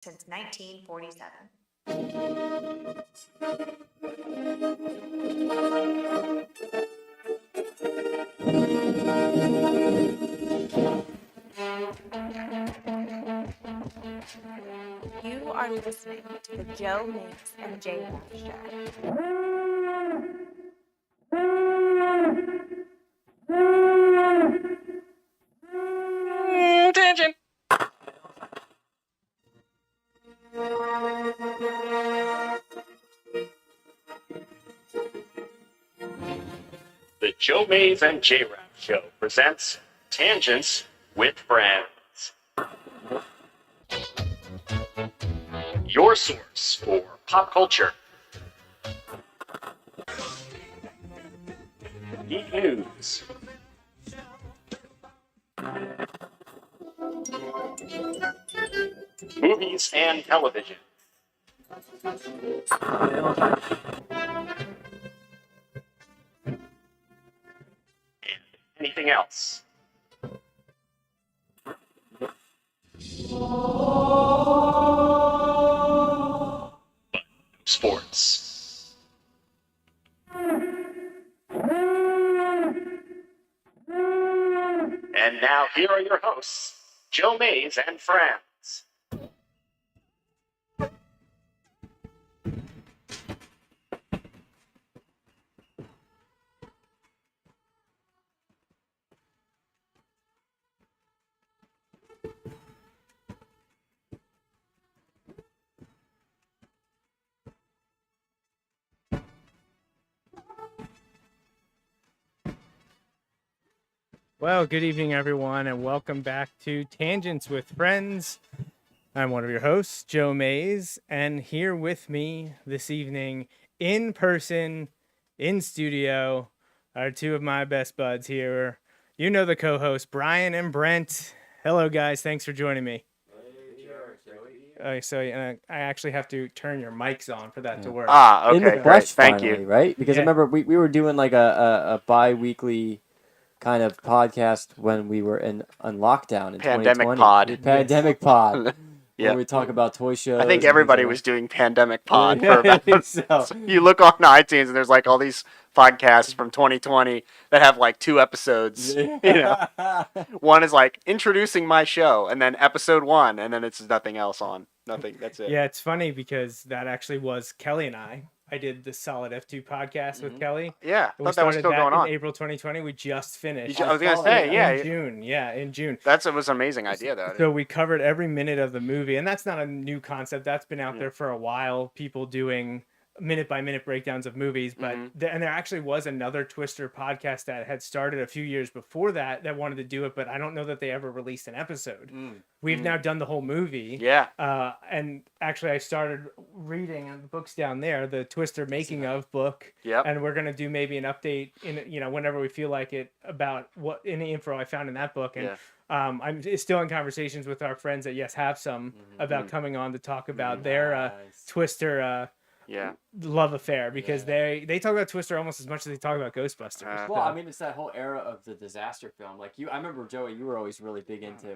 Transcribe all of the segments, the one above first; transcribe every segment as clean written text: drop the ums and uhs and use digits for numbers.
since 1947. You are listening to the Joe Mix and J-Raff Show. Tangent. The Joe Mays and J-Raff Show presents Tangents with Friends. Your source for pop culture, geek news, movies and television, and anything else. But no sports. And now here are your hosts, Joe Mays and friends. Well, good evening, everyone, and welcome back to Tangents with Friends. I'm one of your hosts, Joe Mays, and here with me this evening, in person, in studio, are two of my best buds here. You know the co-hosts, Bryan and Brent. Hello, guys. Thanks for joining me. I actually have to turn your mics on for that to work. Okay, in the great. flesh, Thank finally, you. right? Because Yeah. I remember we were doing like a bi-weekly kind of podcast when we were in on lockdown in Pandemic 2020. pod. The Pandemic pod. Yeah. Where we talk about toy shows. I think and everybody things was like doing Pandemic Pod that. for about. So, You look on iTunes and there's like all these podcasts from 2020 that have like 2 episodes. You know, one is like introducing my show, and then episode 1, and then it's nothing else on. Nothing. That's it. Yeah, it's funny because that actually was Kelly and I. I did the Solid F2 podcast with Kelly. Yeah, I We thought that was started still that going in on. April 2020. We just finished. I was gonna saw say, it, yeah, In June. Yeah, in June. it was an amazing idea though. So we covered every minute of the movie, and that's not a new concept. That's been out there for a while. People doing minute by minute breakdowns of movies, but and there actually was another Twister podcast that had started a few years before that wanted to do it, but I don't know that they ever released an episode. We've now done the whole movie. Yeah. And actually, I started reading in the books down there, the Twister making of book. Yep. And we're gonna do maybe an update whenever we feel like it about what any info I found in that book. And I'm still in conversations with our friends at Yes Have Some about coming on to talk about their Twister love affair, because they talk about Twister almost as much as they talk about Ghostbusters. well, I mean, it's that whole era of the disaster film. Like I remember Joey, you were always really big into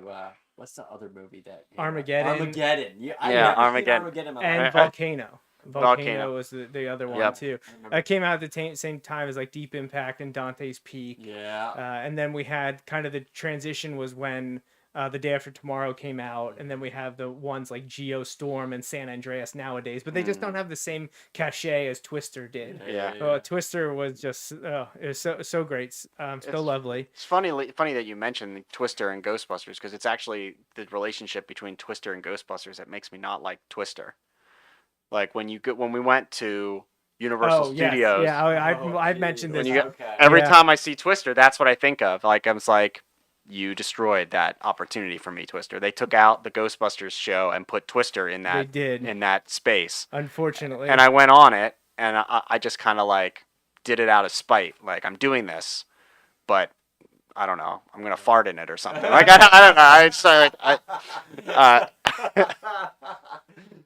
what's the other movie that Armageddon. Armageddon. Armageddon. And Volcano. Volcano was the other one Yep. too. It came out at the same time as like Deep Impact and Dante's Peak. Yeah. And then we had kind of the transition was when The Day After Tomorrow came out, and then we have the ones like Geostorm and San Andreas nowadays, but they just don't have the same cachet as Twister did. Yeah. Twister was just it was so great, so lovely. It's funny that you mentioned Twister and Ghostbusters, because it's actually the relationship between Twister and Ghostbusters that makes me not like Twister. Like when we went to Universal Studios. Yeah, I've mentioned this. Every time I see Twister, that's what I think of. Like I was like, you destroyed that opportunity for me, Twister. They took out the Ghostbusters show and put Twister in that. They did. In that space. Unfortunately. And I went on it, and I just kind of like did it out of spite. Like, I'm doing this, but I don't know. I'm gonna fart in it or something. Like I don't know. I just like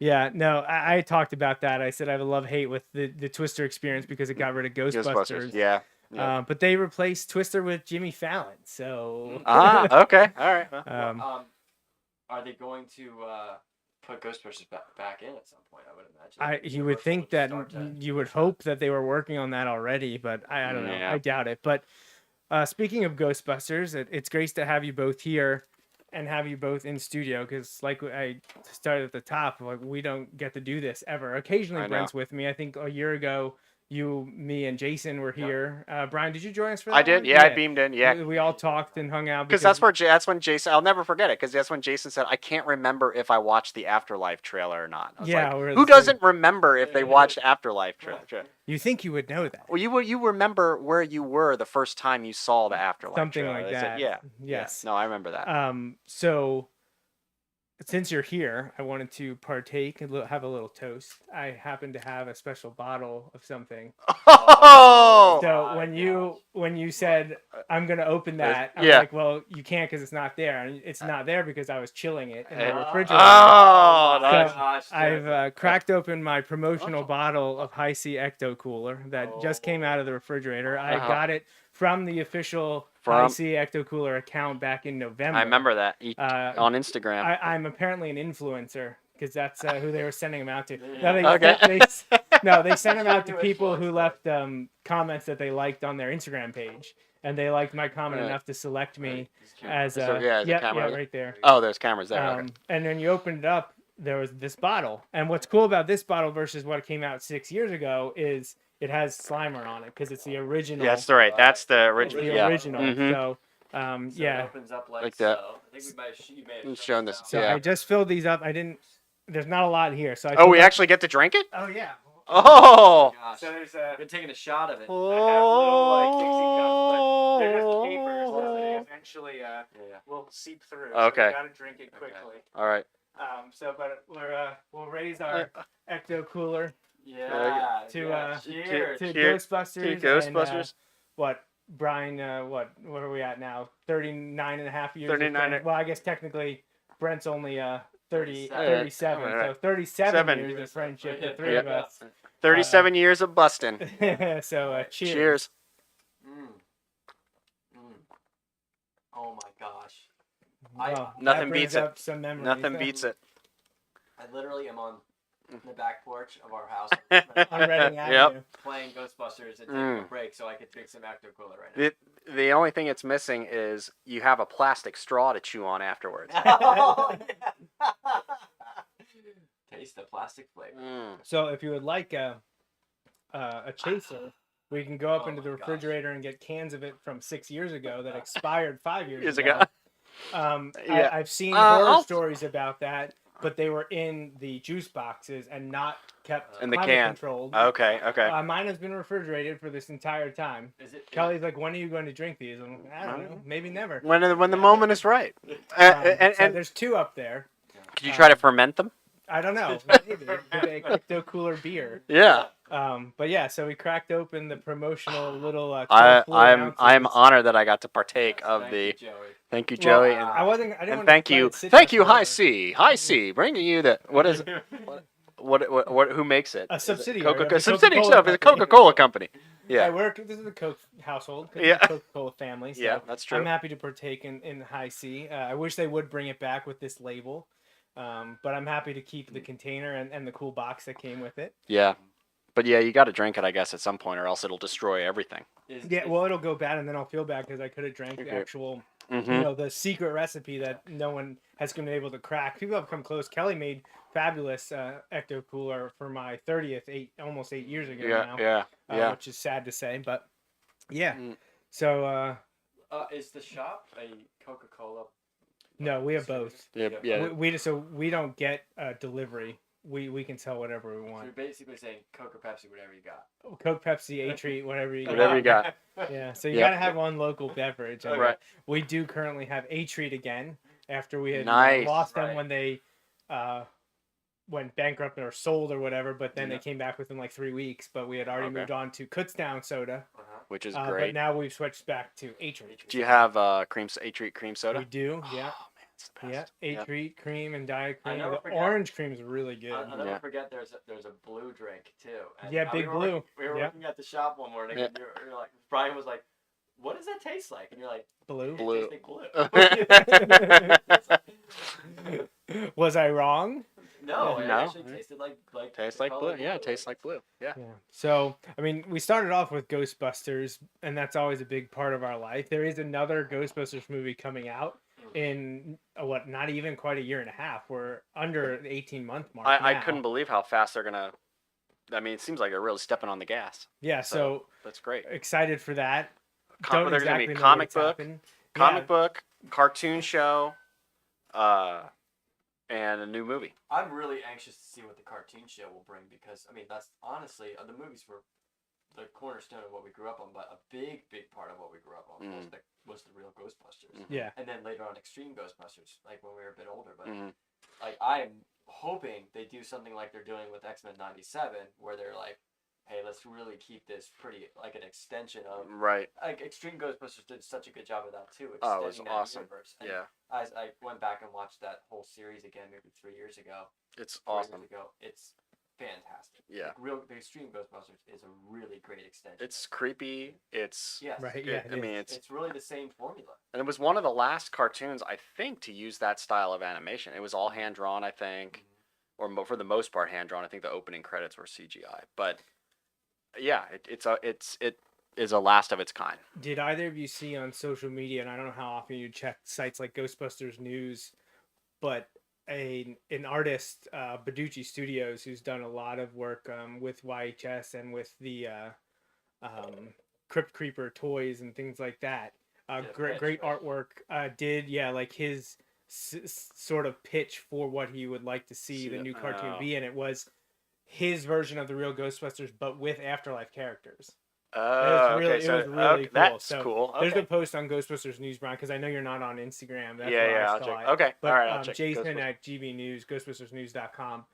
Yeah, no, I talked about that. I said I have a love-hate with the Twister experience because it got rid of Ghostbusters. Yeah. But they replaced Twister with Jimmy Fallon. So. Okay. All right. Are they going to put Ghostbusters back in at some point, I would imagine. You would think that you would hope that they were working on that already, but I don't know. Yeah. I doubt it. But speaking of Ghostbusters, it's great to have you both here and have you both in studio because, like I started at the top, like we don't get to do this ever. Occasionally, I know. Brent's with me. I think a year ago, you, me, and Jason were here. Bryan, did you join us for that? I did. one? Yeah, I beamed in. Yeah. We all talked and hung out Because that's when Jason. I'll never forget it. Because that's when Jason said, "I can't remember if I watched the Afterlife trailer or not." I was Yeah, like, we're who the same. doesn't remember if they watched Afterlife trailer? You think you would know that? Well, you remember where you were the first time you saw the Afterlife Something trailer. like They said, that. yeah. Yes. Yeah. No, I remember that. So since you're here, I wanted to partake and have a little toast. I happen to have a special bottle of something. Oh. So when you said I'm gonna open that, I was Yeah. like, well, you can't because it's not there, and it's not there because I was chilling it in the refrigerator. Oh, So nice. I've cracked open my promotional bottle of High C Ecto Cooler that just came out of the refrigerator. I got it from the official High C Ecto Cooler account back in November. I remember that on Instagram. I'm apparently an influencer because that's who they were sending them out to. They sent them out to people who left comments that they liked on their Instagram page, and they liked my comment enough to select me as a camera. right there. Oh, there's cameras there. Okay. And then you opened it up, there was this bottle, and what's cool about this bottle versus what came out 6 years ago is it has Slimer on it because it's the original. Yeah, that's right. That's the original. The original. Mhm. So it opens up like that. so. I think you may have shown this. So Yeah. I just filled these up. There's not a lot here. So I Oh, filled we up- actually get to drink it? Oh yeah. Oh. Gosh. So there's I've been taking a shot of it. I have little like Dixie cups, but they're just capers that they eventually will seep through. Okay. So you gotta drink it quickly. All right. But we'll raise our Ecto Cooler Yeah. to cheers. Cheers. Ghostbusters. To Ghostbusters. And, Bryan? What are we at now? 39 and a half years. 39. Well, I guess technically Brent's only 37. All right. So 37 7 years of friendship, the three Yeah. of us. 37 years of busting. So cheers. Cheers. Oh my gosh. Well, Nothing that brings beats it. up some memories. Nothing beats it. I literally am on the back porch of our house On Reading Avenue. playing Ghostbusters and taking a break so I could drink some Ecto Cooler right now. The only thing it's missing is you have a plastic straw to chew on afterwards. Taste the plastic flavor. So if you would like a chaser, we can go up Oh into the my gosh. refrigerator and get cans of it from 6 years ago that expired 5 years Years ago. ago. I've seen horror I'll- stories about that, but they were in the juice boxes and not kept In the climate can. controlled. Okay. Mine has been refrigerated for this entire time. Is it? Kelly's like, when are you going to drink these? I'm like, I don't know, maybe never. When the moment is right. So And there's two up there. could you try to ferment them? I don't know. Maybe. Maybe a Ecto Cooler beer. Yeah. But yeah, so we cracked open the promotional little. I'm honored that I got to partake of Thank the. you, Joey. Thank you, Joey. Well, I wasn't. I didn't and want thank to let you, it sit thank there you, High forever. High C, bringing you the what is it? What who makes it? A subsidiary. Coca-Cola. of the Subsidiary Coca-Cola stuff. It's a company. Coca-Cola company. Yeah, Yeah. this is a Coke household. Yeah. Coca-Cola family. So Yeah, that's true. I'm happy to partake in High C. I wish they would bring it back with this label, but I'm happy to keep the container and the cool box that came with it. Yeah. But yeah, you got to drink it, I guess, at some point, or else it'll destroy everything. Yeah, well, it'll go bad, and then I'll feel bad because I could have drank the Okay. actual, Mm-hmm. the secret recipe that no one has been able to crack. People have come close. Kelly made fabulous Ecto Cooler for my 30th, almost 8 years ago now. Yeah. Which is sad to say, but yeah. Mm. So Is the shop a Coca-Cola? no, we have both. Yeah. We don't get delivery. We can sell whatever we So you're want. basically saying Coke or Pepsi, whatever you got. Coke, Pepsi, A-Treat, whatever you Whatever you got. Yeah, so you Yep. gotta have one local beverage. And Right. We do currently have A-Treat again after we had Nice. lost them Right. when they went bankrupt or sold or whatever. But then Yeah. they came back within like 3 weeks. But we had already Okay. moved on to Kutztown soda. Which is But great. now we've switched back to A-Treat. Do you have A-Treat cream soda? We do, yeah. Oh, man, it's the Yeah, best. A-Treat cream and Diet I cream. never The forget- orange cream is really good. I'll never Yeah. forget there's a blue drink too. And Yeah, Big we were Blue. working- We were Yeah. working at the shop one morning, and you're like, Bryan was like, "What does that taste like?" And you're like, Blue. Blue. "It tastes like blue." Was I wrong? No, Yeah. it No? actually tasted like Tastes the like color blue. Yeah, it tastes like blue. Yeah. Yeah. So, I mean, we started off with Ghostbusters, and that's always a big part of our life. There is another Ghostbusters movie coming out in not even quite a year and a half. We're under the 18-month mark I now. couldn't believe how fast they're gonna. I mean, it seems like they're really stepping on the gas. Yeah. So That's great. excited for that. There's Don't gonna be exactly know comic what's book, happened. comic Yeah. book, cartoon show, and a new movie. I'm really anxious to see what the cartoon show will bring because I mean that's honestly the movies were the cornerstone of what we grew up on, but a big part of what we grew up on was the real Ghostbusters. Yeah. And then later on, Extreme Ghostbusters, like when we were a bit older. But Mm-hmm. like I am hoping they do something like they're doing with X-Men '97, where they're like, hey, let's really keep this pretty like an extension of Right. like Extreme Ghostbusters did such a good job of that too. Oh, it was Extending that awesome. universe. And Yeah. I went back and watched that whole series again maybe 3 years ago. It's 4 awesome. years ago. It's fantastic. Yeah. Like, the Extreme Ghostbusters is a really great extension. It's creepy. It's yes. Right. it- Yeah. I mean, It's really the same formula. and it was one of the last cartoons I think to use that style of animation. It was all hand drawn, I think, or for the most part hand drawn. I think the opening credits were CGI, but yeah, it is a last of its kind. Did either of you see on social media, and I don't know how often you check sites like Ghostbusters News, but an artist, Baducci Studios, who's done a lot of work with YHS and with the Crypt Creeper toys and things like that. Great pitch, right? artwork. Did like his sort of pitch for what he would like to see the new cartoon be, and it was his version of the real Ghostbusters, but with afterlife characters. Oh, It was really cool. That's So cool. There's Okay. a post on Ghostbusters News, Brian, because I know you're not on Instagram. That's Yeah, where I I'll saw check. it. Okay, But all right, I'll check. Jason Ghostbusters. at GB News, GhostbustersNews.com,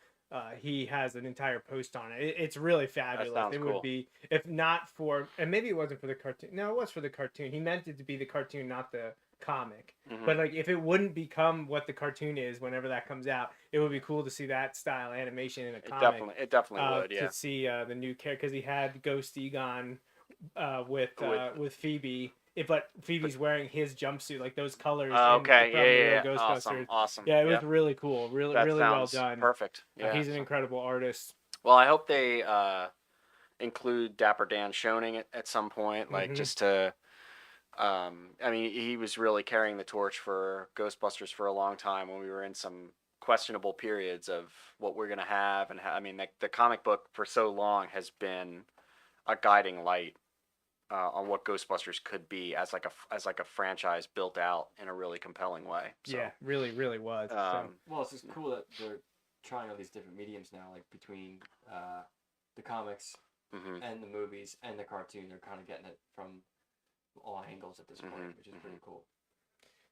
he has an entire post on it. It's really fabulous. sounds It cool. would be, if not for, and maybe it wasn't for the cartoon. No, it was for the cartoon. He meant it to be the cartoon, not the comic. Mhm. But like, if it wouldn't become what the cartoon is whenever that comes out, it would be cool to see that style animation in a comic. It definitely would. Yeah. To see the new character, because he had Ghost Egon with Phoebe. But Phoebe's wearing his jumpsuit, like those colors. Okay. from the real Yeah. Ghostbusters. Awesome. Yeah, it was really cool. Really That well sounds done. Perfect. Yeah. He's an incredible artist. Well, I hope they include Dapper Dan Schoening at some point, like Mhm. just to. I mean, he was really carrying the torch for Ghostbusters for a long time when we were in some questionable periods of what we're gonna have, and I mean, the comic book for so long has been a guiding light on what Ghostbusters could be as like a franchise built out in a really compelling way. So, Yeah, really was. Well, it's just cool that they're trying all these different mediums now, like between the comics mhm. and the movies and the cartoon. They're kind of getting it from all angles at this point, which is pretty cool.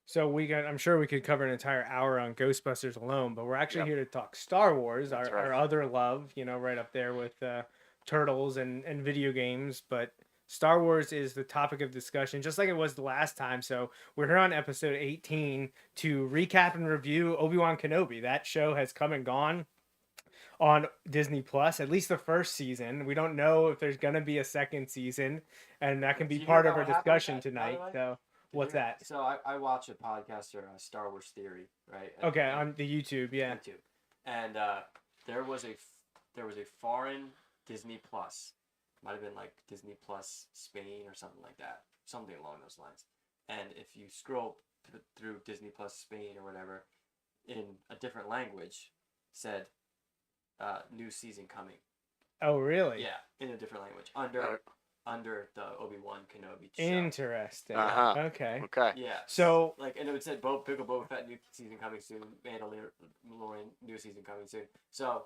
So I'm sure we could cover an entire hour on Ghostbusters alone, but we're actually here to talk Star Wars, our other love, right up there with Turtles and video games. But Star Wars is the topic of discussion, just like it was the last time. So we're here on episode 18 to recap and review Obi-Wan Kenobi. That show has come and gone on Disney Plus, at least the first season. We don't know if there's going to be a second season, and that can be part of our discussion tonight. So what's that? So I watch a podcaster, Star Wars Theory, right? Okay, on the YouTube, yeah. YouTube. And there was a foreign Disney Plus, might have been like Disney Plus Spain or something like that, something along those lines. And if you scroll through Disney Plus Spain or whatever, in a different language, said new season coming. Oh, really? Yeah, in a different language under the Obi-Wan Kenobi show. Interesting. Uh-huh. Okay. Okay. Yeah. So, like, and it would say Pickle Boba Fett new season coming soon, Mandalorian new season coming soon. So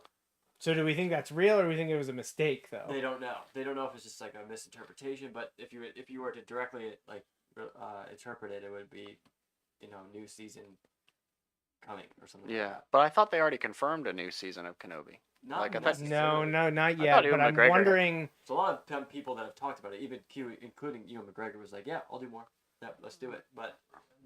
do we think that's real, or do we think it was a mistake, though? they don't know. They don't know if it's just like a misinterpretation. But if you were to directly interpret it, it would be, new season coming or something. Yeah, Like that. but I thought they already confirmed a new season of Kenobi. Not Like, I thought- necessarily. No, not thought yet. Ewan But I'm McGregor had- wondering. So a lot of people that have talked about it, even Q, including Ewan McGregor, was like, "Yeah, I'll do more. Yeah, let's do it." But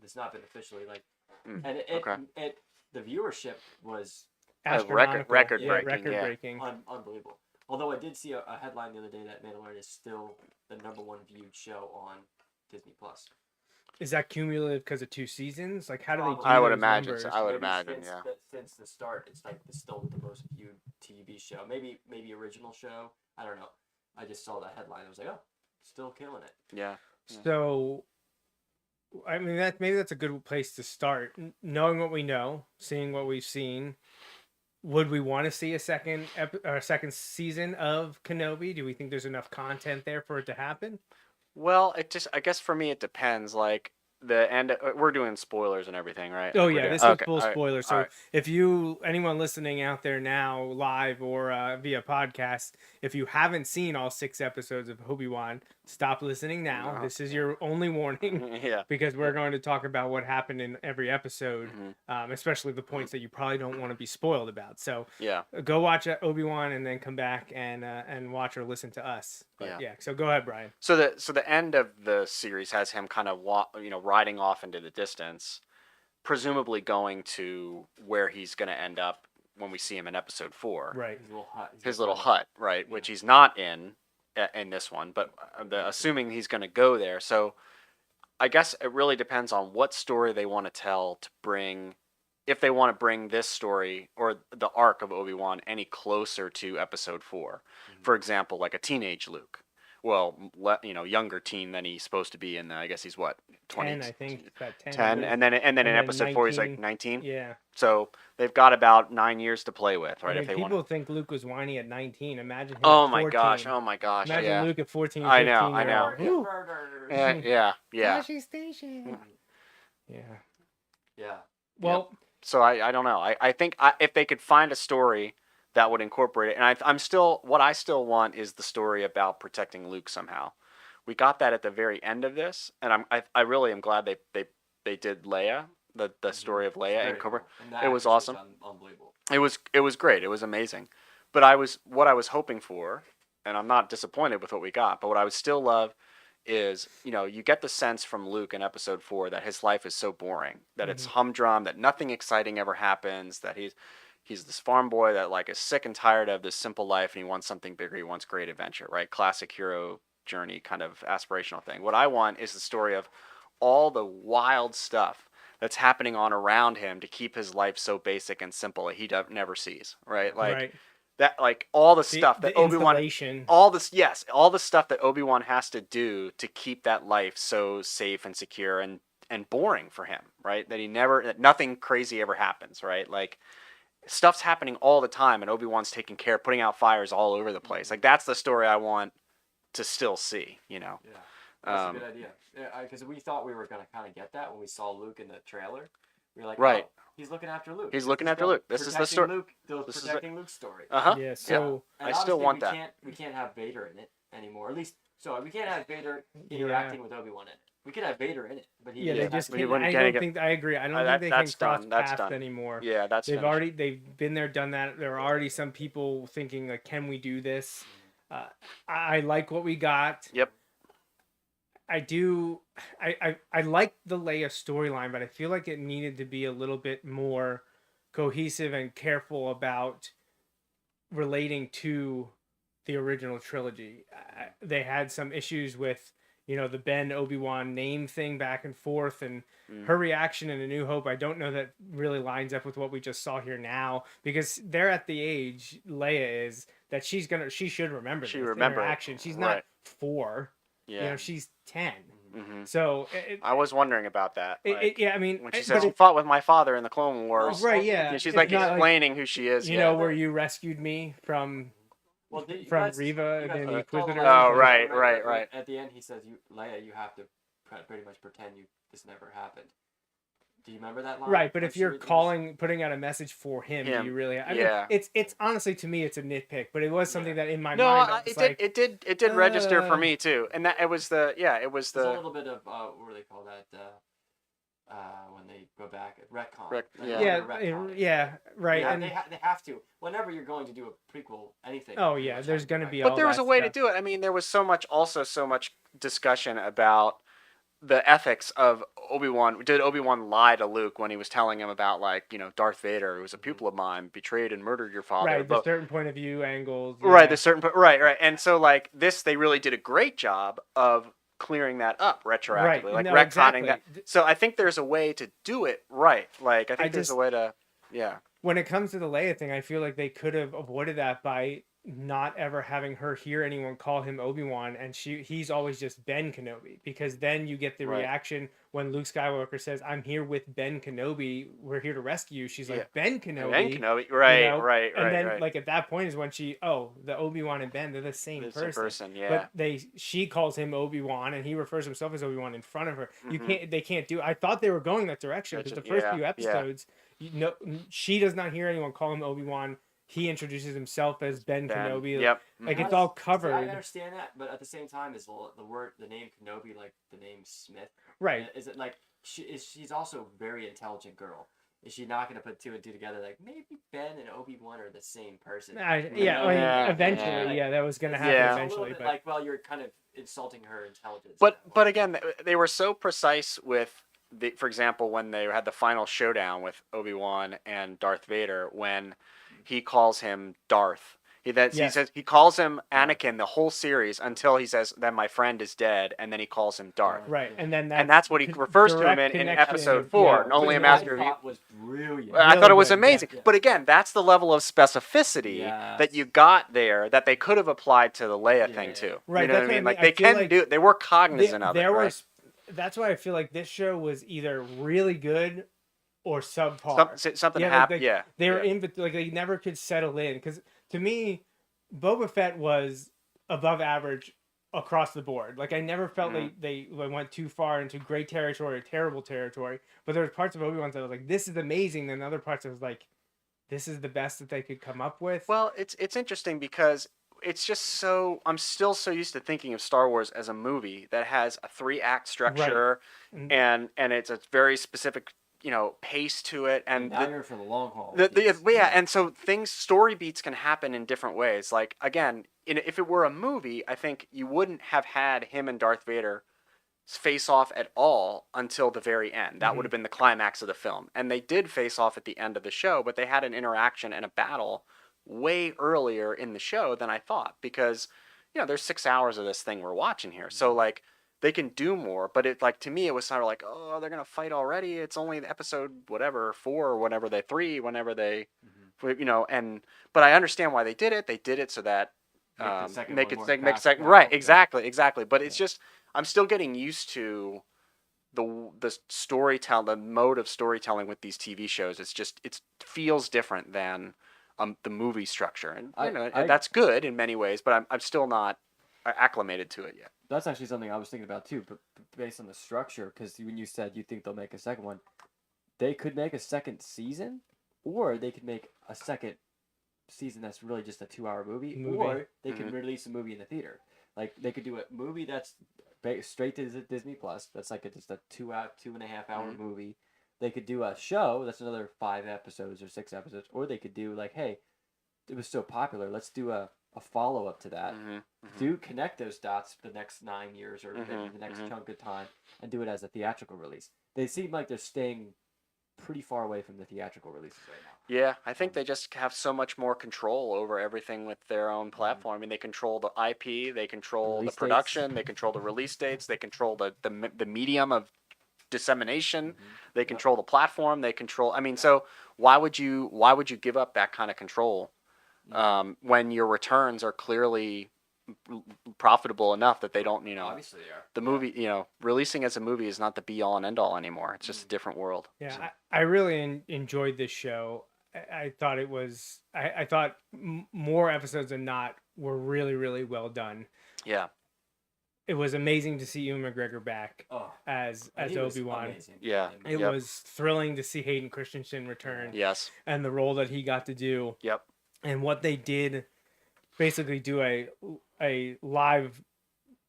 it's not been officially like, and the viewership was Astronomical. record Yeah, breaking, record yeah. breaking. unbelievable. Although I did see a headline the other day that Mandalorian is still the #1 viewed show on Disney Plus. is that cumulative because of 2 seasons? Like, how do they do Probably. I would those imagine. numbers? So. I would Maybe imagine. since Yeah. since the start, it's like still the most viewed TV show. Maybe original show. I don't know. I just saw that headline. I was like, oh, still killing it. Yeah. So, I mean, maybe that's a good place to start. Knowing what we know, seeing what we've seen, would we want to see a second second season of Kenobi? Do we think there's enough content there for it to happen? Well, I guess for me it depends. Like the end, we're doing spoilers and everything, right? Oh We're yeah, doing- this is okay, full all right, spoiler. So all right. if anyone listening out there now, live or via podcast, if you haven't seen all 6 episodes of Obi-Wan, stop listening now. No, This is your only warning, Yeah. because we're going to talk about what happened in every episode, Mhm. especially the points that you probably don't want to be spoiled about. So Yeah. go watch Obi-Wan and then come back and watch or listen to us. But yeah, so go ahead, Brian. So the end of the series has him kind of riding off into the distance, presumably going to where he's going to end up when we see him in episode 4. Right. His His little hut, right, which he's not in this one, but assuming he's going to go there. So I guess it really depends on what story they want to tell to bring, if they want to bring this story or the arc of Obi-Wan any closer to episode 4. For example, like a teenage Luke. Well, younger teen than he's supposed to be in. I guess he's what, 20? 10, I think. About 10. 10, and then in episode 4 he's like 19. 19. Yeah. So they've got about 9 years to play with, right? I mean, if they people want. think Luke was whiny at 19. Imagine him Oh at my 14. gosh! Oh my gosh! Imagine Yeah. Luke at 14. I know, 15 I know. year old. Yeah. Tashi Station. Yeah. Yeah. Well, So I don't know. I think if they could find a story that would incorporate it, and I still want is the story about protecting Luke somehow. We got that at the very end of this, and I really am glad they did Leia, the story of Leia and Cobra. It was awesome. Unbelievable. It was great. It was amazing. But what I was hoping for, and I'm not disappointed with what we got, but what I would still love is, you get the sense from Luke in episode 4 that his life is so boring, that it's humdrum, that nothing exciting ever happens, that he's this farm boy that like is sick and tired of this simple life and he wants something bigger, he wants great adventure, right? Classic hero journey kind of aspirational thing. What I want is the story of all the wild stuff that's happening on around him to keep his life so basic and simple that he never sees, right? Like right. that, like all the stuff that Obi-Wan, installation. all the stuff that Obi-Wan has to do to keep that life so safe and secure and boring for him, right? That nothing crazy ever happens, right? Like stuff's happening all the time and Obi-Wan's taking care, putting out fires all over the place. Like that's the story I want to still see, Yeah, that's a good idea. Yeah, because we thought we were gonna kind of get that when we saw Luke in the trailer. We were like, right. Oh, he's looking after Luke. He's looking after Luke. This is the story. Protecting Luke's story. Yeah. So And I still want that. We can't have Vader in it anymore. At least, so we can't have Vader interacting with Obi-Wan in it. We could have Vader in it, but he. yeah, they just but he can't. wouldn't I get don't it. think. I agree. I don't think they that's can cross done. That's paths done. anymore. Yeah, that's finished. They've been there, done that. There are already some people thinking like, can we do this? I like what we got. Yep. I do. I like the Leia storyline, but I feel like it needed to be a little bit more cohesive and careful about relating to the original trilogy. They had some issues with, the Ben Obi-Wan name thing back and forth, and her reaction in A New Hope, I don't know that really lines up with what we just saw here now, because they're at the age, Leia is, that she should remember this interaction. She's not 4. Yeah. She's 10. Mm-hmm. So I was wondering about that. I mean, when she says, "You fought with my father in the Clone Wars," right? Yeah, she's like explaining who she is. Where you rescued me from Reva and the Inquisitor. Oh, right. At the end, he says, "Leia, you have to pretty much pretend this never happened." Do you remember that line? Right, but if you're putting out a message for him, do you really? I mean, it's honestly, to me, it's a nitpick, but it was something that in my mind. It did register for me too, and that it was a little bit of what do they call that? When they go back retcon. Right. Yeah, and they have to. Whenever you're going to do a prequel, anything. Oh yeah, there's going to be. But there was a way to do it. I mean, there was so much discussion about the ethics of Obi-Wan. Did Obi-Wan lie to Luke when he was telling him about Darth Vader, who was a pupil of mine, betrayed and murdered your father? Right, the certain point of view angles. Right, the certain right. And so this, they really did a great job of clearing that up retroactively, Right. like No, retconning exactly. that. So I think there's a way to do it right. Like I think there's just- a way to, yeah. When it comes to the Leia thing, I feel like they could have avoided that by not ever having her hear anyone call him Obi-Wan, and he's always just Ben Kenobi, because then you get the Right. reaction when Luke Skywalker says, "I'm here with Ben Kenobi. We're here to rescue you." She's like, Yeah. "Ben Kenobi." Ben Kenobi, right, you know? right, And then right. like at that point is when the Obi-Wan and Ben, they're the same It's a person. person, yeah. But she calls him Obi-Wan, and he refers himself as Obi-Wan in front of her. Mhm. They can't do. I thought they were going that direction, because the first few episodes, she does not hear anyone call him Obi-Wan. He introduces himself as Ben Kenobi. Yep. Like Mhm. it's all See, I covered. understand that, but at the same time, is the name Kenobi like the name Smith? Right. Is it like she's also a very intelligent girl? Is she not going to put two and two together? Like maybe Ben and Obi-Wan are the same person. Yeah, I mean, Yeah, eventually, yeah. that was gonna happen Yeah. It's a little eventually. bit But like, well, you're kind of insulting her intelligence. But again, they were so precise with for example, when they had the final showdown with Obi-Wan and Darth Vader, when he calls him Darth. He Yes. says he calls him Anakin the whole series until he says then my friend is dead, and then he calls him Darth. right, and then And that's what he refers to him in episode 4. Yeah. Only a Which master I of you. thought was brilliant. I thought it was good, yeah. amazing. Yeah. But again, that's the level of specificity that you got there that they could have applied to the Leia thing too. Right, You know that's what I what I mean? Like mean. I they feel can like do it. They were cognizant of it, there right? was. That's why I feel like this show was either really good or subpar. Something Yeah, happened. Yeah. They were yeah. in, like they never could settle in. Because to me, Boba Fett was above average across the board. Like I never felt they went too far into great territory or terrible territory. But there was parts of Obi-Wan that I was like, this is amazing. Then other parts I was like, this is the best that they could come up with. Well, it's interesting because it's just so I'm still so used to thinking of Star Wars as a movie that has a 3-act structure Mhm. and it's a very specific pace to it and Now you're for the long haul. and so story beats can happen in different ways. Like again, if it were a movie, I think you wouldn't have had him and Darth Vader face off at all until the very end. That would have been the climax of the film. And they did face off at the end of the show, but they had an interaction and a battle way earlier in the show than I thought, because there's 6 hours of this thing we're watching here. So like they can do more, but it like to me it was sort of like, oh, they're gonna fight already. It's only episode 4 or whenever they 3, whenever they, but I understand why they did it. They did it so that make it right, exactly. But it's just I'm still getting used to the storytelling, the mode of storytelling with these TV shows. It feels different than the movie structure, and that's good in many ways. But I'm still not acclimated to it yet. That's actually something I was thinking about too, but based on the structure, because when you said you think they'll make a second one, they could make a second season, or they could make a second season that's really just a 2-hour movie, or they could release a movie in the theater. Like they could do a movie that's straight to Disney Plus. That's like just a 2.5 hour movie. They could do a show that's another 5 episodes or 6 episodes, or they could do like, hey, it was so popular, let's do a follow up to that. Do connect those dots the next 9 years or maybe the next chunk of time, and do it as a theatrical release. They seem like they're staying pretty far away from the theatrical releases right now. Yeah, I think they just have so much more control over everything with their own platform. I mean, they control the IP, they control the production, they control the release dates, they control the medium of dissemination, they control the platform, they control. I mean, so why would you give up that kind of control when your returns are clearly profitable enough that they don't, Obviously they are. the movie, releasing as a movie is not the be all and end all anymore. It's just a different world. Yeah, So. I really enjoyed this show. I thought it was. I thought more episodes than not were really, really well done. Yeah. It was amazing to see Ewan McGregor back as He was Obi-Wan. amazing. Yeah. It was thrilling to see Hayden Christensen return. Yes. And the role that he got to do. Yep. And what they did, basically do a live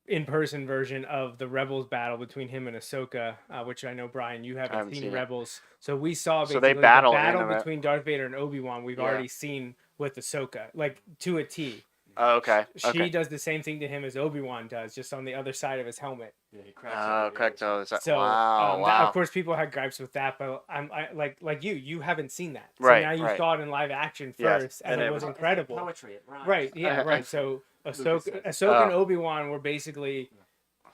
in-person version of the Rebels battle between him and Ahsoka, which I know, Bryan, you haven't seen seen it. Rebels. So we saw So basically they battle the battle in between Darth Vader and Obi-Wan we've Yeah. already seen with Ahsoka, like to a T. Oh, okay. She does the same thing to him as Obi-Wan does, just on the other side of his helmet. Yeah, he cracks Oh, up. correct. Oh, So wow. of course people had gripes with that, but like you haven't seen that. So Right, now you right. saw it in live action Yes, first, and and it it was was- incredible. Poetry, it rhymes. Right, yeah, right. So Lucas Ahsoka says. and Obi-Wan were basically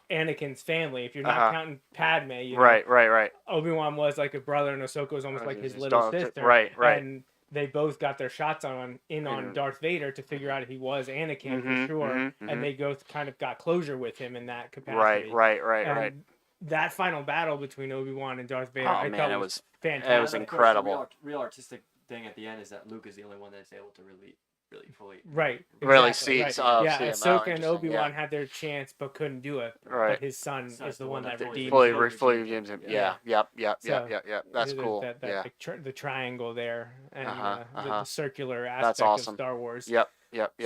Anakin's family. If you're not Uh-huh. counting Padme, you know, Right. Obi-Wan was like a brother, and Ahsoka was almost like his little sister. Right. And they both got their shots on Mhm. Darth Vader to figure out he was Anakin for sure, and they both kind of got closure with him in that capacity. Right. And that final battle between Obi-Wan and Darth Vader, Oh, I man, thought it was was fantastic. it was And of course, the incredible. real artistic thing at the end is that Luke is the only one that's able to really fully. Right. Really exactly, see- right. oh, yeah, see him. Oh, Ahsoka and interesting, Obi-Wan yeah. had their chance but couldn't do it. Right. But his son is the one that redeemed fully him. redeems him. Yeah. Yep. So, That's There's cool. That Yeah. the triangle there and the circular That's aspect awesome. of Star Wars. Yep.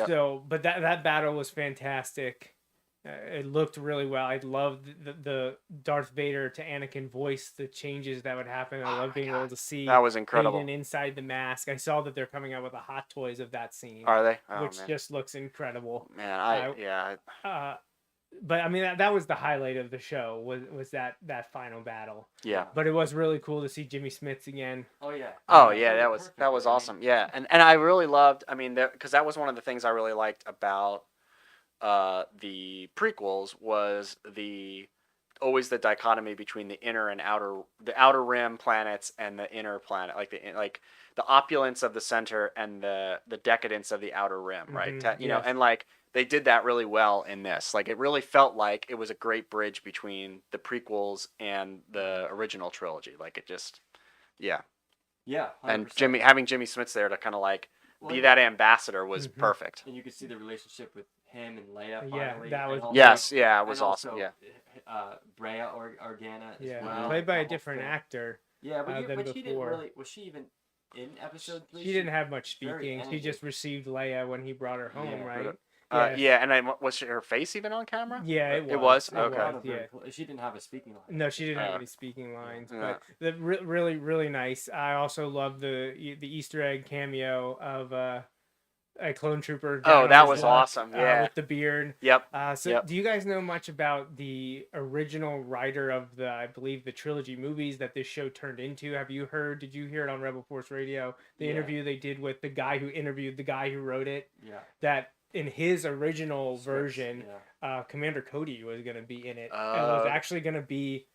So, but that battle was fantastic. It looked really well. I loved the Darth Vader to Anakin voice, the changes that would happen. I love being able to see That was incredible. Hayden inside the mask. I saw that they're coming out with the Hot Toys of that scene, Are they? Oh, which man. just looks incredible. Man, But I mean, that was the highlight of the show was that final battle. yeah. But it was really cool to see Jimmy Smits again. Oh yeah. Oh yeah, that was perfect. I mean, awesome. Yeah, and I really loved. I mean, because that was one of the things I really liked about the prequels was always the dichotomy between the inner and the outer rim planets and the inner planet, like the opulence of the center and the decadence of the outer rim, right? Mhm, You know, yes. and like they did that really well in this. Like it really felt like it was a great bridge between the prequels and the original trilogy. Like it just, yeah. Yeah. 100%. And having Jimmy Smits there to kind of like Well, be that ambassador was Mhm. perfect. And you could see the relationship with him and Leia. Yeah, Finally, that and was- also- Yes, yeah, it was and awesome. also, Yeah. Brea Organa as Yeah, well. played by a The whole different thing. actor. Yeah, but, than but she didn't before. really. Was she even in episode 3? She didn't have much very speaking. She animated. just received Leia when he brought her home, Yeah. right? Yeah, and was her face even on camera? Yeah, It was? It Okay. was, Very yeah. cool. She didn't have a speaking line. No, she didn't have Uh, any speaking lines, yeah. but really, really nice. I also love the Easter egg cameo of a clone trooper. down Oh, on that his was luck, awesome. Yeah. with the beard. Yep. So, Yep. do you guys know much about the original writer of I believe, the trilogy movies that this show turned into? Did you hear it on Rebel Force Radio? The Yeah. interview they did with the guy who interviewed the guy who wrote it? Yeah. That in his original Scripts, version, Yeah. Commander Cody was going to be in it, and Oh. was actually going to be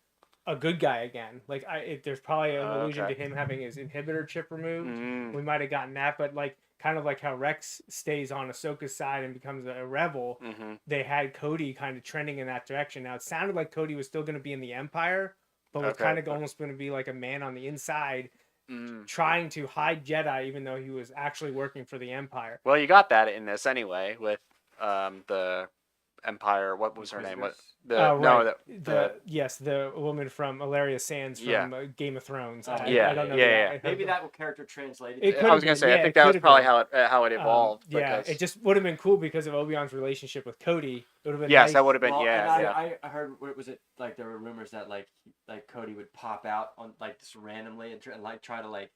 a good guy again. Like, there's probably an allusion Okay. to him having his inhibitor chip removed. Mm. We might have gotten that, but like, kind of like how Rex stays on Ahsoka's side and becomes a rebel. Mm-hmm. They had Cody kind of trending in that direction. Now it sounded like Cody was still going to be in the Empire, but was Okay. kind of almost going to be like a man on the inside, Mm. trying to hide Jedi, even though he was actually working for the Empire. Well, you got that in this anyway with the Empire. What was her name? What Right. the the woman from Ilaria Sands from Yeah. Game of Thrones. Oh, I yeah, don't know yeah, that. Maybe that character translated. It to- could I was have gonna been, say yeah, I think it that was could've probably been. how it evolved. Yeah, because- it just would have been cool because of Obi-Wan's relationship with Cody. It would have been yes, nice. that would have been Well, yeah. and I heard what was it like? There were rumors that like Cody would pop out on like just randomly and try to like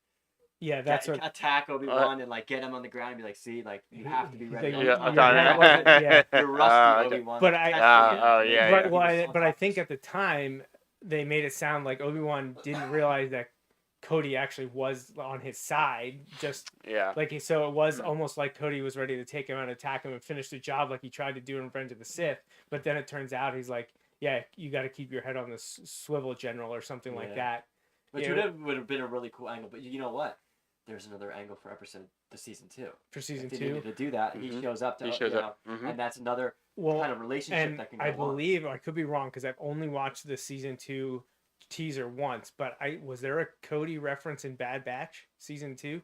Yeah, that's what. attack Obi-Wan and like get him on the ground and be like, see, like you have to be He's ready. like, Yeah, You're I thought right. that. Yeah. You're rusty, Okay. Obi-Wan. But Like, I- test you. oh, yeah, But, yeah. well, He was but I on think at the time they made it sound like Obi-Wan didn't realize that Cody actually was on his side. Just Yeah. like, so it was almost like Cody was ready to take him out and attack him and finish the job like he tried to do in Revenge of the Sith. But then it turns out he's like, yeah, you got to keep your head on the swivel, General, or something like Yeah. that. Which Yeah. would have been a really cool angle. But you know what? There's another angle for season 2. For season If they 2. needed to do that, he Mhm. shows up to He shows you up. know, Mhm. and that's another Well, kind of relationship and that can go I on. believe, I could be wrong because I've only watched the season 2 teaser once, but was there a Cody reference in Bad Batch season 2?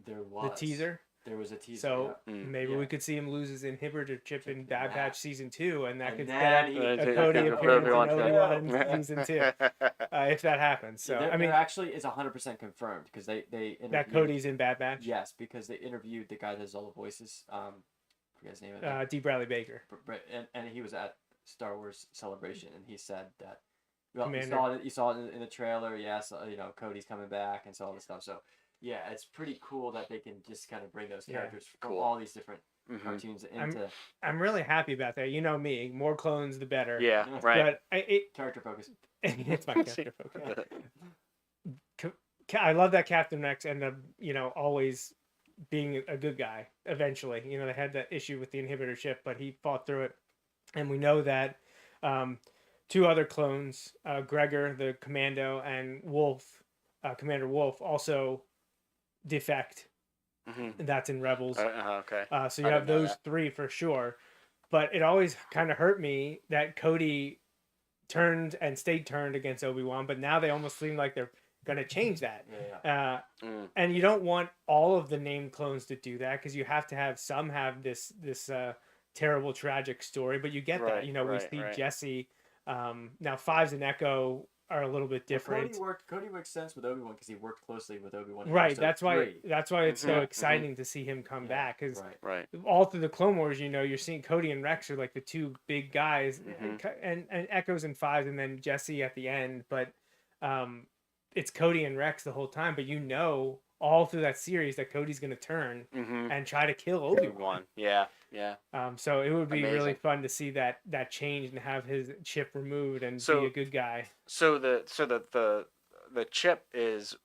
There was The teaser? There was a teaser. So yeah. maybe Yeah. we could see him lose his inhibitor chip in Bad Yeah. Batch season 2, and that And could then get he- a Cody Yeah. appearance in Obi-Wan Obi-Wan Kenobi. in season 2, if that happens. So there, I mean, there actually is 100% confirmed because they interviewed, that Cody's in Bad Batch. Yes, because they interviewed the guy that does all the voices. I forget his name. D. Bradley Baker. And he was at Star Wars Celebration, and he said that. Well, Commander. you saw it in the trailer. Yes, you know Cody's coming back and so all this stuff. So yeah, it's pretty cool that they can just kind of bring those Yeah. characters from Cool. all these different Mhm. cartoons into I'm really happy about that. You know me, more clones the better. Yeah. Right. But character focus. it's my character focus. I love that Captain Rex ended up, always being a good guy eventually. They had that issue with the inhibitor chip, but he fought through it. And we know that two other clones, Gregor, the commando, and Wolf, Commander Wolf, also defect. Mhm. And that's in Rebels. Okay. So you I have didn't know those that. three for sure. But it always kind of hurt me that Cody turned and stayed turned against Obi-Wan, but now they almost seem like they're going to change that. Yeah. And you don't want all of the named clones to do that because you have to have some have this terrible tragic story, but you get that. Right, You know, we right, see right. Jesse. Now Fives and Echo are a little bit different. Cody makes sense with Obi-Wan because he worked closely with Obi-Wan. in Right. episode That's why. 3. That's why it's Mhm, so mhm. exciting to see him come back because Right. Right. all through the Clone Wars, you know, you're seeing Cody and Rex are like the two big guys, Mhm. and Echoes and Fives, and then Jesse at the end. But it's Cody and Rex the whole time. But you know, all through that series, that Cody's going to turn Mhm. and try to kill Obi-Wan. One. Yeah. Yeah. So it would be really Amazing. fun to see that change and have his chip removed and So- be a good guy. So the chip is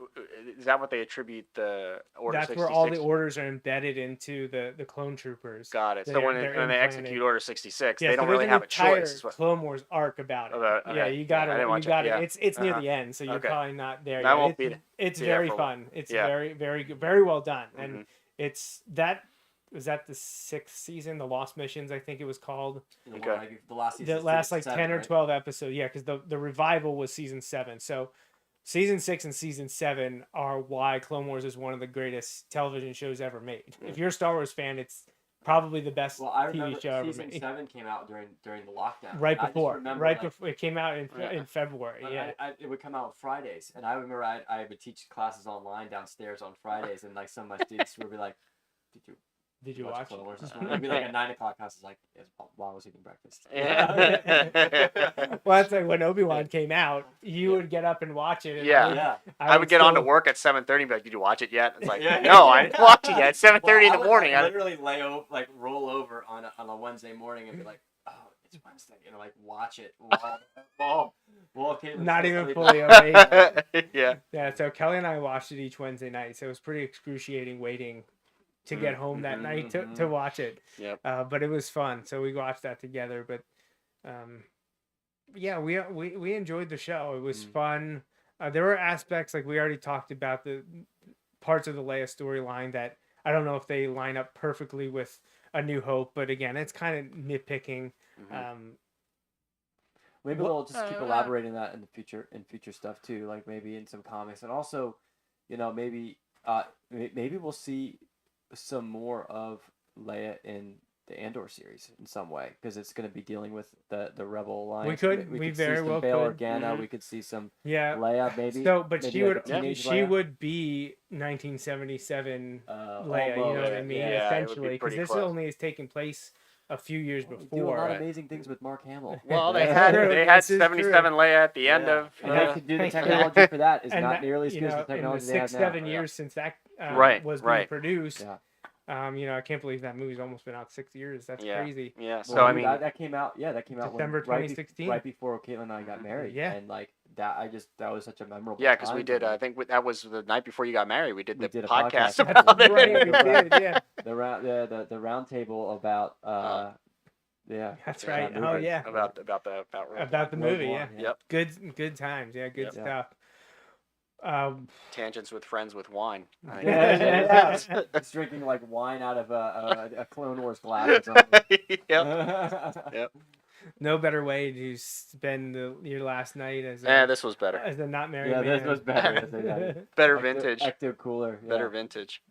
that what they attribute the Order That's 66? where all the orders are embedded into the clone troopers. Got it. So They're- when they're they implanted. execute Order 66, Yeah, they so don't there's really an have a entire choice. Is what, Clone Wars arc about it. Okay. Yeah, you got I didn't to watch you got it. to. Yeah. It's near Uh-huh. the end, so you're Okay. probably not there I yet. won't It's be there very for a fun. It's Yeah. very very good, very well done, and Mhm. it's that. Was that the 6th season, the Lost Missions? I think it was called. Okay. The last season. The last like 10 or 12 episodes. Yeah, because the revival was season 7. So season 6 and season 7 are why Clone Wars is one of the greatest television shows ever made. If you're a Star Wars fan, it's probably the best Well, I TV remember show ever season made. 7 came out during the lockdown. Right And I just before, remember, like, before it came out in Yeah. in February. Yeah, it would come out on Fridays, and I remember I would teach classes online downstairs on Fridays, and like some of my students would be like, "Did you did you watch Clone Wars it? this morning?" It'd be like a 9 o'clock class. Is like, yes, while I was eating breakfast. Yeah. Well, that's like when Obi-Wan came out, you would get up and watch it. And Yeah. I I would get on to still- work at 7:30 and be like, "Did you watch it yet?" It's like, Yeah. "No, I didn't watch it yet. It's 7:30 in the morning." I literally roll over on a Wednesday morning and be like, "Oh, it's Wednesday," like watch it. Well, Caitlin's Not still even asleep. fully awake. Yeah. Yeah, so Kelly and I watched it each Wednesday night, so it was pretty excruciating waiting to get home that night to watch it. Yep. But it was fun, so we watched that together. But yeah, we enjoyed the show. It was fun. There were aspects like we already talked about the parts of the Leia storyline that I don't know if they line up perfectly with A New Hope, but again, it's kind of nitpicking. Maybe they'll just keep elaborating that in the future stuff too, like maybe in some comics, and also, maybe we'll see some more of Leia in the Andor series in some way because it's going to be dealing with the Rebel Alliance. We very see some well Bail could. Organa. We could see some Yeah, Leia maybe. So, but maybe she like a would teenage she Leia. would be 1977 Leia. You know almost, what I mean? yeah, it would be Essentially, because pretty this close. only is taking place a few years We do a before. lot Right. of amazing things with Mark Hamill. Well, they That's had true. they had This is 77 Leia at the end Yeah. of. And they could do the technology for that is And not that, nearly as you good as know, the in the technology they have 6-7 now. years since that Right, was being right. produced. Yeah. I can't believe that movie's almost been out 6 years. That's Yeah. crazy. Yeah. So Well, I mean, that came out. Yeah, that came out December right 2016. right before Caitlin and I got married. Yeah. and like that, that was such a memorable. yeah, because time we for did. me. I think that was the night before you got married. We did We the did a podcast podcast. about it. Right, we did, yeah. the round table about yeah. That's Yeah, right. that Oh movie. yeah. About the About the Rogue movie, One, yeah. Yep. Good times, yeah, good Yep. stuff. Tangents with friends with wine. I think Yeah, that's- It's drinking like wine out of a Clone Wars glass or something. Yep. No better way to spend your last night as a, Yeah, this was better. as a not married Yeah, man. this was better. Better vintage. Ecto cooler. Yeah. Better vintage.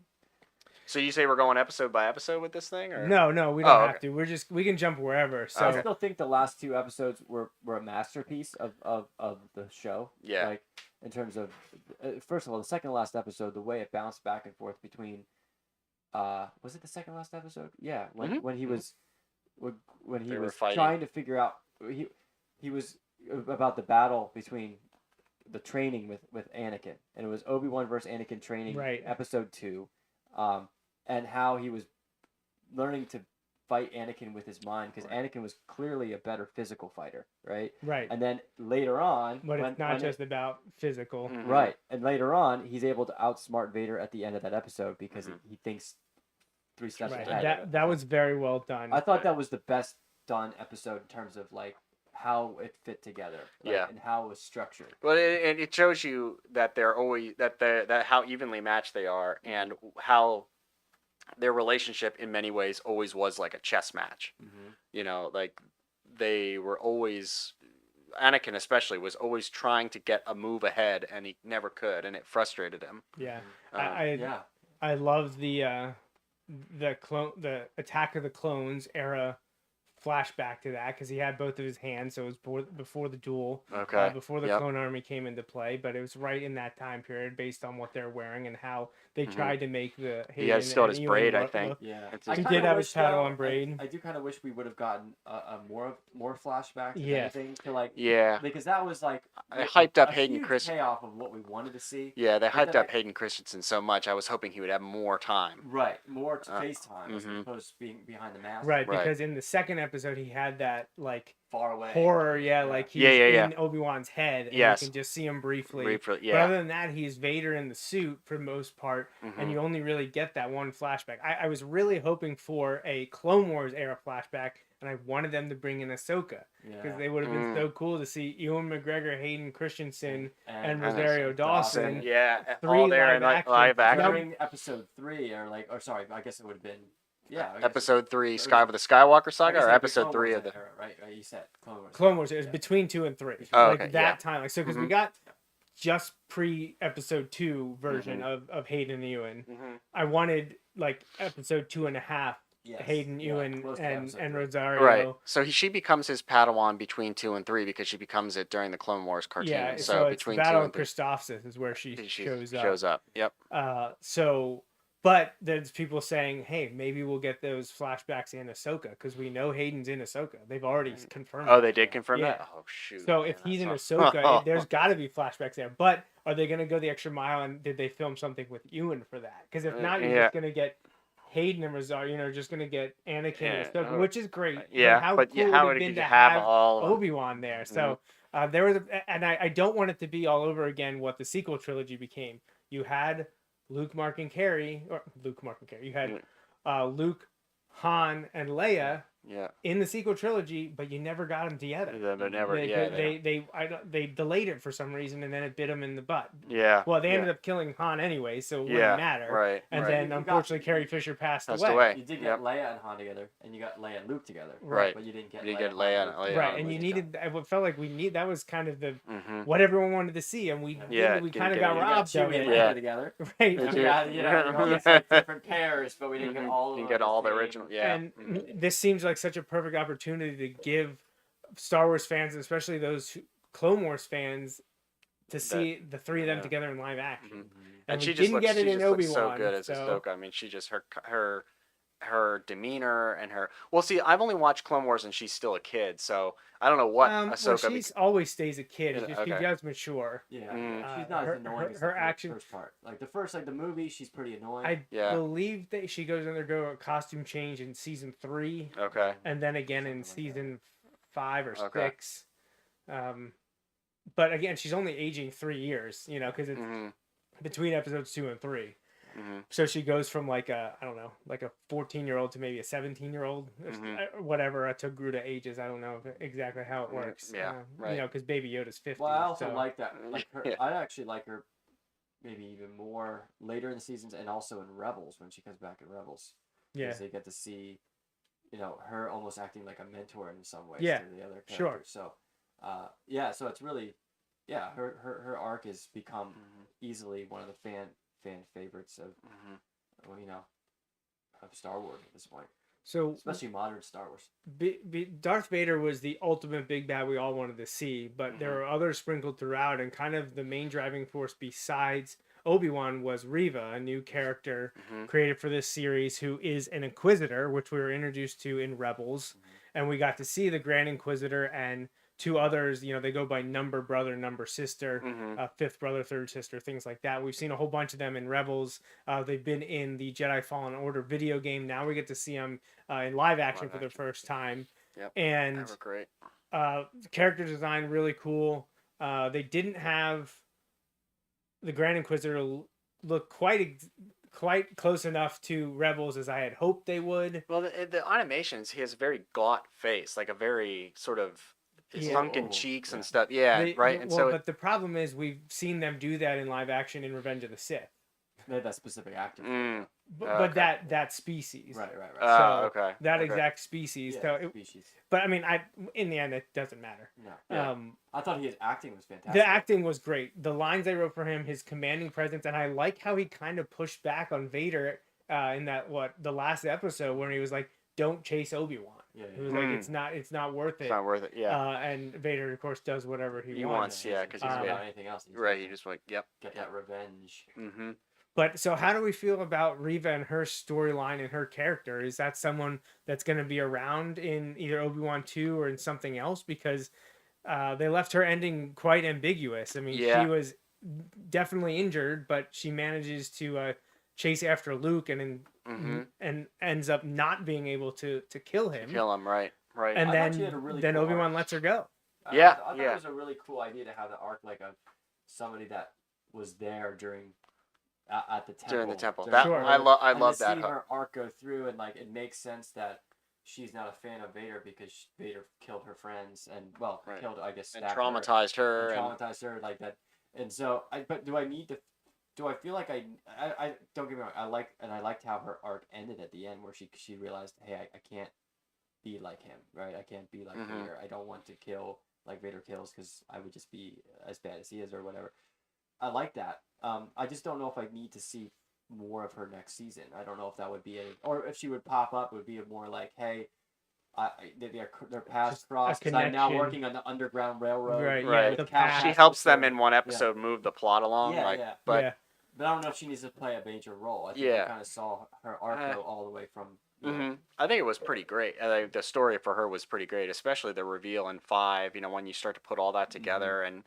So you say we're going episode by episode with this thing, or No, we don't Oh, have to. We can jump wherever. So I still think the last 2 episodes were a masterpiece of the show. Yeah. Like in terms of, first of all, the second to last episode, the way it bounced back and forth between, was it the second to last episode? Yeah, when he was, when he They were was fighting. trying to figure out he was about the battle between the training with Anakin, and it was Obi-Wan versus Anakin training, Right. episode 2, and how he was learning to fight Anakin with his mind because Anakin was clearly a better physical fighter, right? right. And then later on, But it's not when just about physical. Mhm. right, and later on, he's able to outsmart Vader at the end of that episode because he thinks 3 steps Right. ahead. That was very well done. I thought that was the best done episode in terms of like how it fit together, like, Yeah. and how it was structured. Well, it shows you that they're always that how evenly matched they are, and how their relationship in many ways always was like a chess match. Mm-hmm. You know, like they were always, Anakin especially was always trying to get a move ahead, and he never could, and it frustrated him. Yeah. Yeah. I love the Attack of the Clones era flashback to that, because he had both of his hands, so it was before the duel, Okay. before the Yep. clone army came into play, but it was right in that time period based on what they're wearing and how they Mhm. tried to make the He has still and his Ewan braid, I look- think. look- Yeah, It's I just- He kinda did have his wish, paddle though, on braid. I do kind of wish we would have gotten a more flashbacks, if Yeah. anything, to like, Yeah. because that was like I hyped up a Hayden huge Christensen. payoff of what we wanted to see. Yeah, they But hyped then up Hayden Christensen so much. I was hoping he would have more time. Right, more FaceTime as mhm. opposed to being behind the mask. Right, Right. because in the second episode he had that like Far away. horror, like he's Yeah. in Obi-Wan's head, and Yes. you can just see him briefly. Briefly, But yeah. other than that, he's Vader in the suit for the most part, Mhm. and you only really get that one flashback. I was really hoping for a Clone Wars era flashback, and I wanted them to bring in Ahsoka, because Yeah. they would have been so cool to see Ewan McGregor, Hayden Christensen, and And Rosario Dawson. Dawson. Yeah, Three all there live in like action. live action. during episode 3, or sorry, I guess it would have been, yeah. I guess Episode 3, Or- Sky of the Skywalker I Saga, guess or it'd be episode Clone 3 Wars of the. era, right? You said Clone Wars. Clone Wars. It was Yeah. between 2 and 3, Oh, like okay, that yeah. time. Like, so because we Mhm. got just pre-episode 2 version Mhm. of Hayden and Ewan. Mm-hmm. I wanted like episode 2.5, Yes. Hayden, Yeah, Ewan, close to and episode and 3. Rosario. Right. So she becomes his Padawan between 2 and 3 because she becomes it during the Clone Wars cartoon. Yeah, so so it's between Battle 2 of and 3, Christophsis is where she she shows up. Yep. But there's people saying, hey, maybe we'll get those flashbacks in Ahsoka, because we know Hayden's in Ahsoka. They've already confirmed Oh, it. they did confirm Yeah. that? Oh, shoot. So man, if he's in that's Ahsoka, there's got to be flashbacks there. But are they going to go the extra mile, and did they film something with Ewan for that? Because if not, you're Yeah. just going to get Hayden and Rosario, just going to get Anakin and Yeah. Ahsoka, which is great. Yeah, how but cool how would would it have been you to have have all of- Obi-Wan there? So there was, and I don't want it to be all over again what the sequel trilogy became. You had Luke, Mark, and Carrie. You had Luke, Han, and Leia Yeah. in the sequel trilogy, but you never got them together. They never. They delayed it for some reason, and then it bit them in the butt. Yeah. Well, they yeah. ended up killing Han anyway, so it Yeah. wouldn't matter. Right. And right. then You got- unfortunately, Carrie Fisher passed Passed away. away. You did get Yep. Leia and Han together, and you got Leia and Luke together. Right. But you didn't get You Leia, get Han, Leia Luke and Leia. together. Right, and you needed. It felt like we need. That was kind of the Mm-hmm. what everyone wanted to see, and we Yeah, we didn't kind of get got it. You got robbed of Chewie and it. Yeah. Leia together. Right. And you got, it's like different pairs, but we didn't get all of them. You get on all the same- original. Yeah. And Mhm. this seems like such a perfect opportunity to give Star Wars fans, especially those Clone Wars fans, to see the three of them yeah. together in live action. Mhm. And she we just didn't looks, get it she in just looks Obi-Wan. so good as so- Ahsoka. I mean, she just her demeanor and her. Well, see, I've only watched Clone Wars and she's still a kid, so I don't know what well, Ahsoka. she's always stays a kid. Is It's it? just she Okay. does mature. Yeah, Mm. she's not her- as annoying as her the action- first part. Like the movie, she's pretty annoying. I Yeah. believe that she goes undergo a costume change in season 3, Okay. and then again in Something like season 5 or Okay. 6. But again, she's only aging 3 years, because it's Mm-hmm. between episodes 2 and 3. Mm-hmm. So she goes from like a 14-year-old to maybe a 17-year-old, or whatever. To Gruta ages. I don't know exactly how it works. Yeah, right. Because Baby Yoda's 50. Well, I also so. like that. Like her, Yeah. I actually like her, maybe even more later in the seasons, and also in Rebels when she comes back in Rebels. Yeah. Because they get to see, her almost acting like a mentor in some ways Yeah, to the other characters. sure. So, so it's really, her arc has become easily one of the fan favorites of, of Star Wars at this point, So especially modern Star Wars. Darth Vader was the ultimate big bad we all wanted to see, but there Mhm. are others sprinkled throughout, and kind of the main driving force besides Obi-Wan was Reva, a new character Mm-hmm. created for this series, who is an Inquisitor, which we were introduced to in Rebels, and we got to see the Grand Inquisitor and 2 others. They go by number brother, number sister, Mm-hmm. fifth brother, third sister, things like that. We've seen a whole bunch of them in Rebels. They've been in the Jedi Fallen Order video game. Now we get to see them in live action for the first time. Yep. And They were great. character design really cool. They didn't have the Grand Inquisitor look quite close enough to Rebels as I had hoped they would. Well, the animations, he has a very gaunt face, like a very sort of Yeah. sunken cheeks and stuff. Yeah, right. And well, so but the problem is we've seen them do that in live action in Revenge of the Sith. They had that specific actor. But okay. that species. Right. So okay. that okay. exact species. Yeah, So species. but I mean, in the end, it doesn't matter. No. Yeah. I thought his acting was fantastic. The acting was great. The lines I wrote for him, his commanding presence, and I like how he kind of pushed back on Vader in that the last episode where he was like, "Don't chase Obi-Wan." Yeah. He was like, "It's not worth it." It's not worth it. Yeah. And Vader, of course, does whatever he wants. Yeah, because he's about anything else. right. He just like, yep. Get that revenge. Mm-hmm. But so how do we feel about Reva and her storyline and her character? Is that someone that's going to be around in either Obi-Wan 2 or in something else? Because they left her ending quite ambiguous. I mean, she was definitely injured, but she manages to chase after Luke and ends up not being able to kill him. Right. And I thought she had a really then cool Obi-Wan arc. lets her go. I thought it was a really cool idea to have the arc like somebody that was there during at the temple. During the temple. Sure. I love to that. see her arc go through, and like it makes sense that she's not a fan of Vader because Vader killed her friends and killed, I guess, and traumatized her. Traumatized her like that. And so but do I feel like I don't get me wrong, I liked how her arc ended at the end where she realized, hey, I can't be like him, right? I can't be like Vader. I don't want to kill like Vader kills because I would just be as bad as he is or whatever. I like that. I just don't know if I need to see more of her next season. I don't know if that would be or if she would pop up. It would be more like, hey, their paths crossed. I'm now working on the Underground Railroad. Right. Yeah, she helps them in one episode move the plot along. But I don't know if she needs to play a major role. I think I kind of saw her arc go all the way from. I think it was pretty great. The story for her was pretty great, especially the reveal in 5. When you start to put all that together and.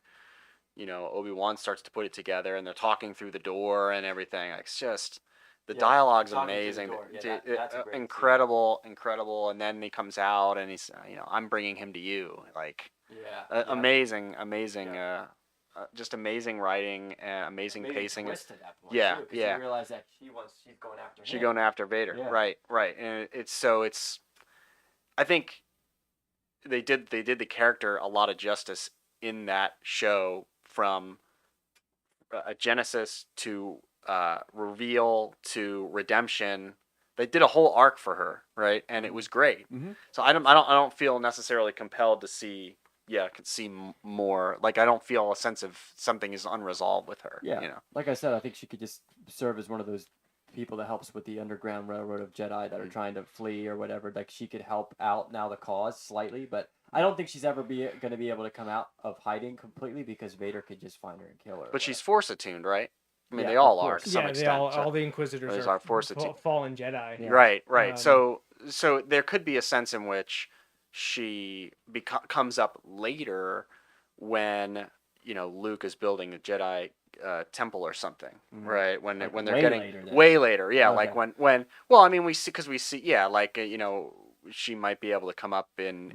Obi-Wan starts to put it together, and they're talking through the door and everything. Like, it's just the dialogue's amazing, that's a great incredible. And then he comes out, and he's, I'm bringing him to you. Like, amazing, just amazing writing, and amazing pacing. Twist at that point, too, You realize that she's going after him. She's going after Vader, right, and it's. I think they did the character a lot of justice in that show. From a genesis to reveal to redemption, they did a whole arc for her, right? And it was great. So I don't feel necessarily compelled to see more. Like, I don't feel a sense of something is unresolved with her. Like I said, I think she could just serve as one of those people that helps with the Underground Railroad of Jedi that are trying to flee or whatever. Like, she could help out now the cause slightly, but I don't think she's ever going to be able to come out of hiding completely because Vader could just find her and kill her. But she's Force attuned, right? I mean, they all are to some extent. All the Inquisitors are Force attuned. fallen Jedi. Right. So there could be a sense in which she comes up later when Luke is building a Jedi temple or something, right? When they're getting way later, like when we see she might be able to come up in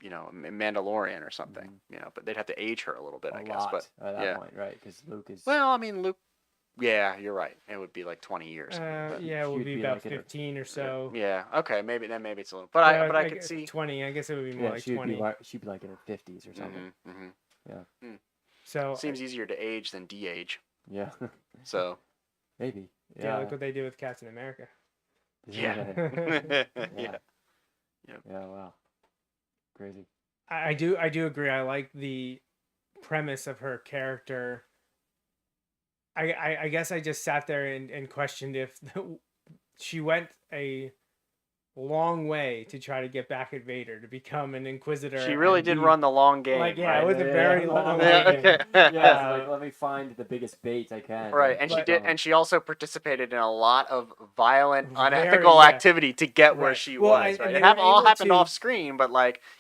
Mandalorian or something, but they'd have to age her a little bit, I guess. But at that point, right? Because Luke is. Well, I mean, Luke. Yeah, you're right. It would be like 20 years. It would be about 15 or so. Yeah. Okay. Maybe it's a little. But I could see 20. I guess it would be more like 20. She'd be like in her 50s or something. Yeah. So seems easier to age than de-age. Yeah. So. Maybe. Yeah. Look what they did with Captain America. Yeah. Yeah. Wow. Crazy. I do agree. I like the premise of her character. I guess I just sat there and questioned if she went a long way to try to get back at Vader to become an Inquisitor. She really did run the long game. Like, right? It was a very long game. Like, let me find the biggest bait I can. Right, and she did, and she also participated in a lot of violent, unethical activity to get where she was. Right, it all happened off screen, but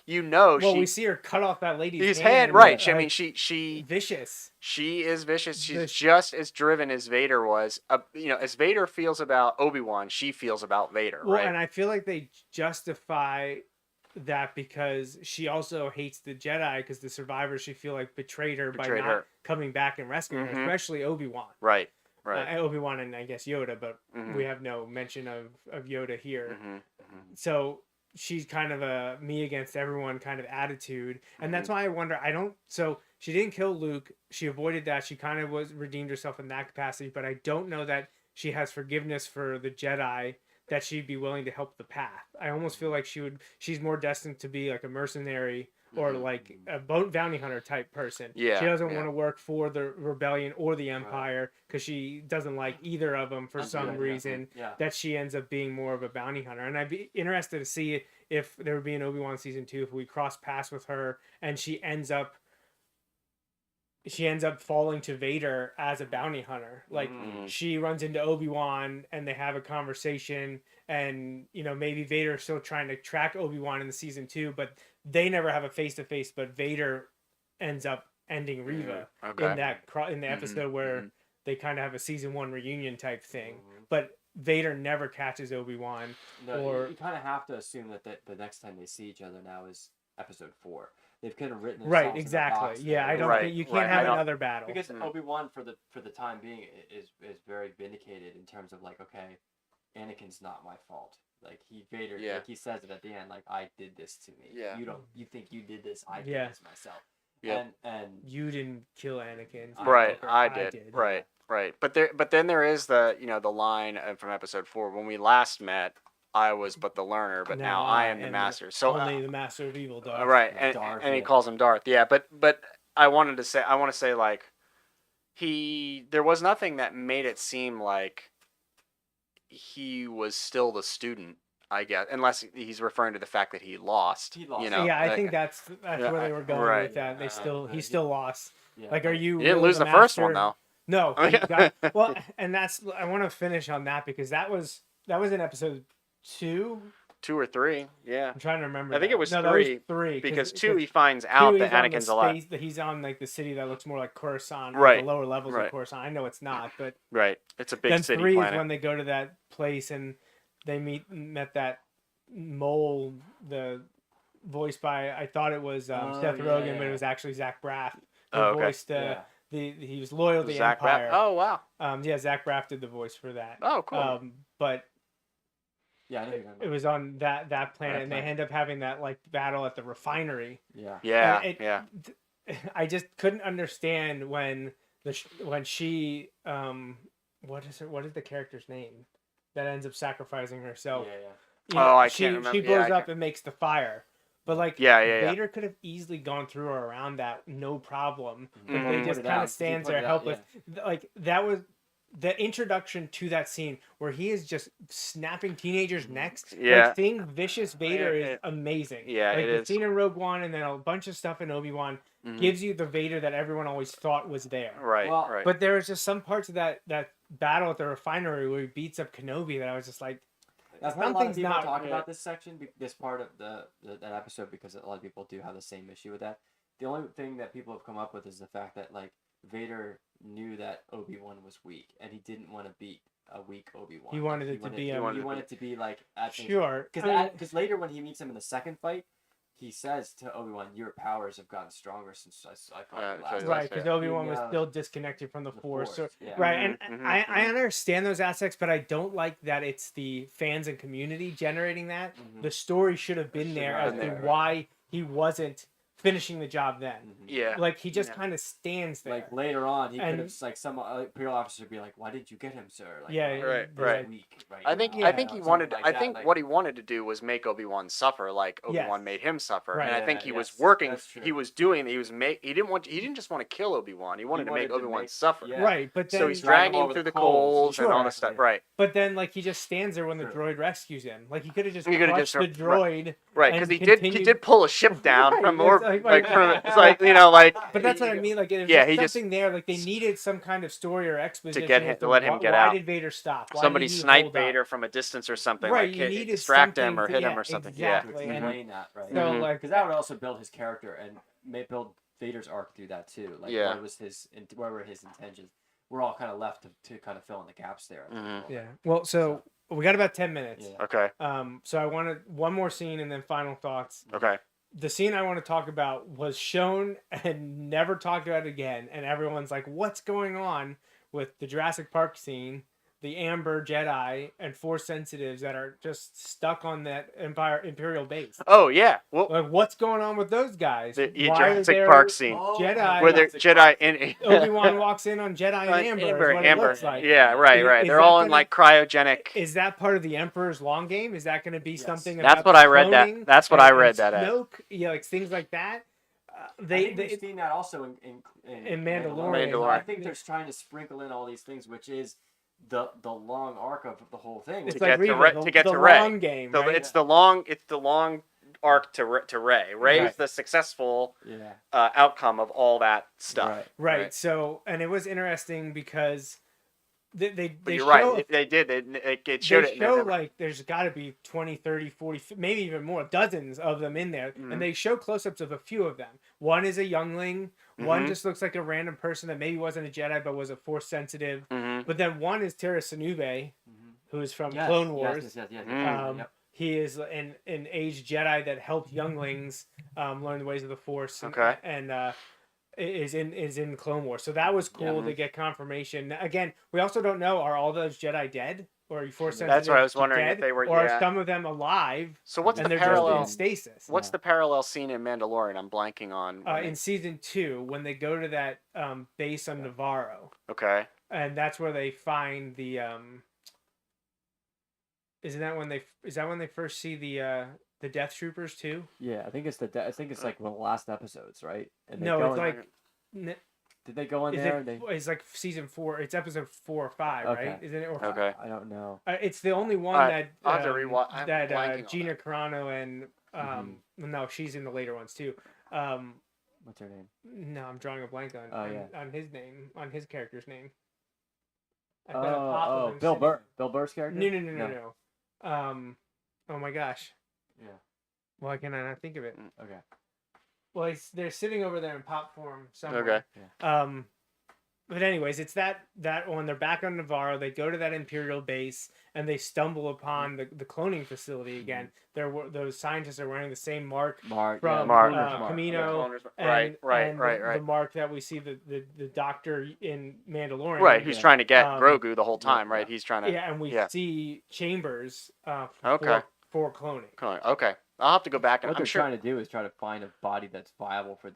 we see her cut off that lady's hand. Right, I mean, she vicious. She is vicious. She's just as driven as Vader was. As Vader feels about Obi-Wan, she feels about Vader. Well, right? And I feel like they justify that because she also hates the Jedi because the survivors she feel like betrayed her by not coming back and rescuing her, especially Obi-Wan. Right. Obi-Wan and I guess Yoda, but we have no mention of Yoda here. So she's kind of a me against everyone kind of attitude, and that's why I wonder. So she didn't kill Luke. She avoided that. She kind of was redeemed herself in that capacity, but I don't know that she has forgiveness for the Jedi, that she'd be willing to help the path. I almost feel like she's more destined to be like a mercenary or like a bounty hunter type person. Yeah, She doesn't yeah. want to work for the rebellion or the Empire because she doesn't like either of them for some reason. Yeah. That she ends up being more of a bounty hunter. And I'd be interested to see if there would be an Obi-Wan season 2, if we cross paths with her and she ends up falling to Vader as a bounty hunter. Like she runs into Obi-Wan and they have a conversation, and maybe Vader's still trying to track Obi-Wan in the season 2, but they never have a face-to-face, but Vader ends up ending Reva in the episode where they kind of have a season 1 reunion type thing. But Vader never catches Obi-Wan. No, you kind of have to assume that the next time they see each other now is episode 4. They've kind of written themselves in the box Yeah, there. I don't think you can't have another battle because Obi-Wan for the time being is very vindicated in terms of like, okay, Anakin's not my fault. Like Vader, like he says it at the end, like I did this to me. Yeah. You think you did this? I did this myself. Yeah. And you didn't kill Anakin. Right, I did. Right. But then there is the the line from episode 4, when we last met, I was but the learner, but now I am the master. So only the master of evil, Darth. Right, and he calls him Darth. Yeah, but I want to say like there was nothing that made it seem like he was still the student, I guess, unless he's referring to the fact that he lost. Yeah, I think that's where they were going with that. He still lost. Yeah. Like, are you? He didn't lose the first one though. No. And I want to finish on that because that was in episode 2. 2 or 3, yeah. I'm trying to remember. I think it was 3. No, that was 3 because 2 he finds out that Anakin's alive. He's on like the city that looks more like Coruscant, right? The lower levels of Coruscant. I know it's not, but it's a big then city 3 planet. is when they go to that place and they met that mole, the voiced by, I thought it was Seth Rogen, but it was actually Zach Braff who voiced he was loyal to the Zach Empire. Braff. Oh wow. Zach Braff did the voice for that. Oh cool. But yeah, I know it was on that planet, and they end up having that like battle at the refinery. Yeah. I just couldn't understand when she what is the character's name that ends up sacrificing herself? I can't remember. She blows up and makes the fire. But like Vader could have easily gone through or around that, no problem. But they just kind of stands there helpless. Like that was the introduction to that scene where he is just snapping teenagers' necks. Yeah. Like seeing vicious Vader is amazing. Yeah, like it the is. scene in Rogue One and then a bunch of stuff in Obi-Wan gives you the Vader that everyone always thought was there. Right. But there was just some parts of that battle at the refinery where he beats up Kenobi that I was just like, that's why a lot of people talk about this section, this part of that episode, because a lot of people do have the same issue with that. The only thing that people have come up with is the fact that like Vader knew that Obi-Wan was weak, and he didn't want to beat a weak Obi-Wan. He wanted it to be like sure. Because later when he meets him in the second fight, he says to Obi-Wan, "Your powers have gotten stronger since I fought you last." Right, because Obi-Wan was still disconnected from the Force. So, yeah. Right, and I understand those aspects, but I don't like that it's the fans and community generating that. The story should have been there as to why he wasn't finishing the job then. Yeah. Like he just kind of stands there. Like later on, he could have like some Imperial officer be like, "Why did you get him, sir?" Like, right. Weak right I think he wanted. What he wanted to do was make Obi-Wan suffer, like Obi-Wan made him suffer. Right. And I think he was working. He was doing. He didn't just want to kill Obi-Wan. He wanted to make Obi-Wan suffer. Yeah. Right, but then so he's dragging him through the coals and all this stuff. Right. But then, like, he just stands there when the droid rescues him. Like, he could have just crushed the droid. Right, because he did pull a ship down from It's like, But that's what I mean. Like, there's something there. Like, they needed some kind of story or exposition to let him get out. Why did Vader stop? Somebody snipe Vader from a distance or something. Right, like you needed distract him or hit him or something. Exactly. Yeah, explain that, right? So, like, because that would also build his character and may build Vader's arc through that too. Like, what were his intentions? We're all kind of left to kind of fill in the gaps there. Yeah. Well, so we got about 10 minutes. Yeah. Okay. So I wanted one more scene and then final thoughts. Okay. The scene I want to talk about was shown and never talked about again, and everyone's like, "What's going on with the Jurassic Park scene the Amber Jedi and Force sensitives that are just stuck on that Imperial base. Oh yeah. Well, Like, what's going on with those guys? the Why are Jurassic there Park scene Jedi- where they're Jedi in Obi-Wan walks in on Jedi and Amber, is what it looks like. Yeah, right. Is They're that all in gonna- like cryogenic. Is that part of the Emperor's long game? Is that going to be Yes. something That's about what the I read that- cloning that's what and- I read and that as. Snoke? Yeah, like things like that. I think we've seen that also in Mandalorian. I think they're trying to sprinkle in all these things, which is the long arc of the whole thing. It's To like get to Reva, to get the to Rey. long game, right? It's the long arc to Rey. Rey is Right. the successful Yeah. outcome of all that stuff. Right. So, and it was interesting because they But you're show, right. They did. It showed they it. show like there's got to be 20, 30, 40, maybe even more, dozens of them in there. Mhm. And they show close-ups of a few of them. One is a youngling. One Mhm. just looks like a random person that maybe wasn't a Jedi but was a Force sensitive. Mhm. But then one is Tera Sinube, who is from Yes, Clone Wars. Yes. Mm. He is an aged Jedi that helped younglings learn the ways of the Force. Okay. And is in Clone Wars. So that was cool to get confirmation. Again, we also don't know, are all those Jedi dead? Or are Force sensitive That's what I was wondering dead? if they were. Or yeah. are some of them alive So what's and the they're parallel? just in stasis? What's the parallel scene in Mandalorian? I'm blanking on. In season 2, when they go to that base on Navarro, Okay. and that's where they find the is that when they first see the Death Troopers too? Yeah, I think it's like one of the last episodes, right? And they No, go it's in- like did they go in is there? it, and it's like season 4. It's episode 4 or 5, Okay. right? Isn't it? Or Okay. I don't know. It's the only one Alright, that I'll have to rewatch- I'm blanking on Gina Carano and no, she's in the later ones too. What's her name? No, I'm drawing a blank on on his name, on his character's name. I've got a pop of him Bill sitting- Burr. Bill Burr's character? No. Oh my gosh. Yeah. Why can I not think of it? Okay. Well, they're sitting over there in pop form somewhere. Okay. But anyways, it's that when they're back on Navarro, they go to that Imperial base and they stumble upon the cloning facility again. Those scientists are wearing the same mark from Camino, Right. The mark that we see the doctor in Mandalorian. Right, who's trying to get Um, Grogu the whole time, right? He's trying to. Yeah, and we see chambers Okay. for cloning. Okay. I'll have to go back and What I'm they're sure. trying to do is try to find a body that's viable for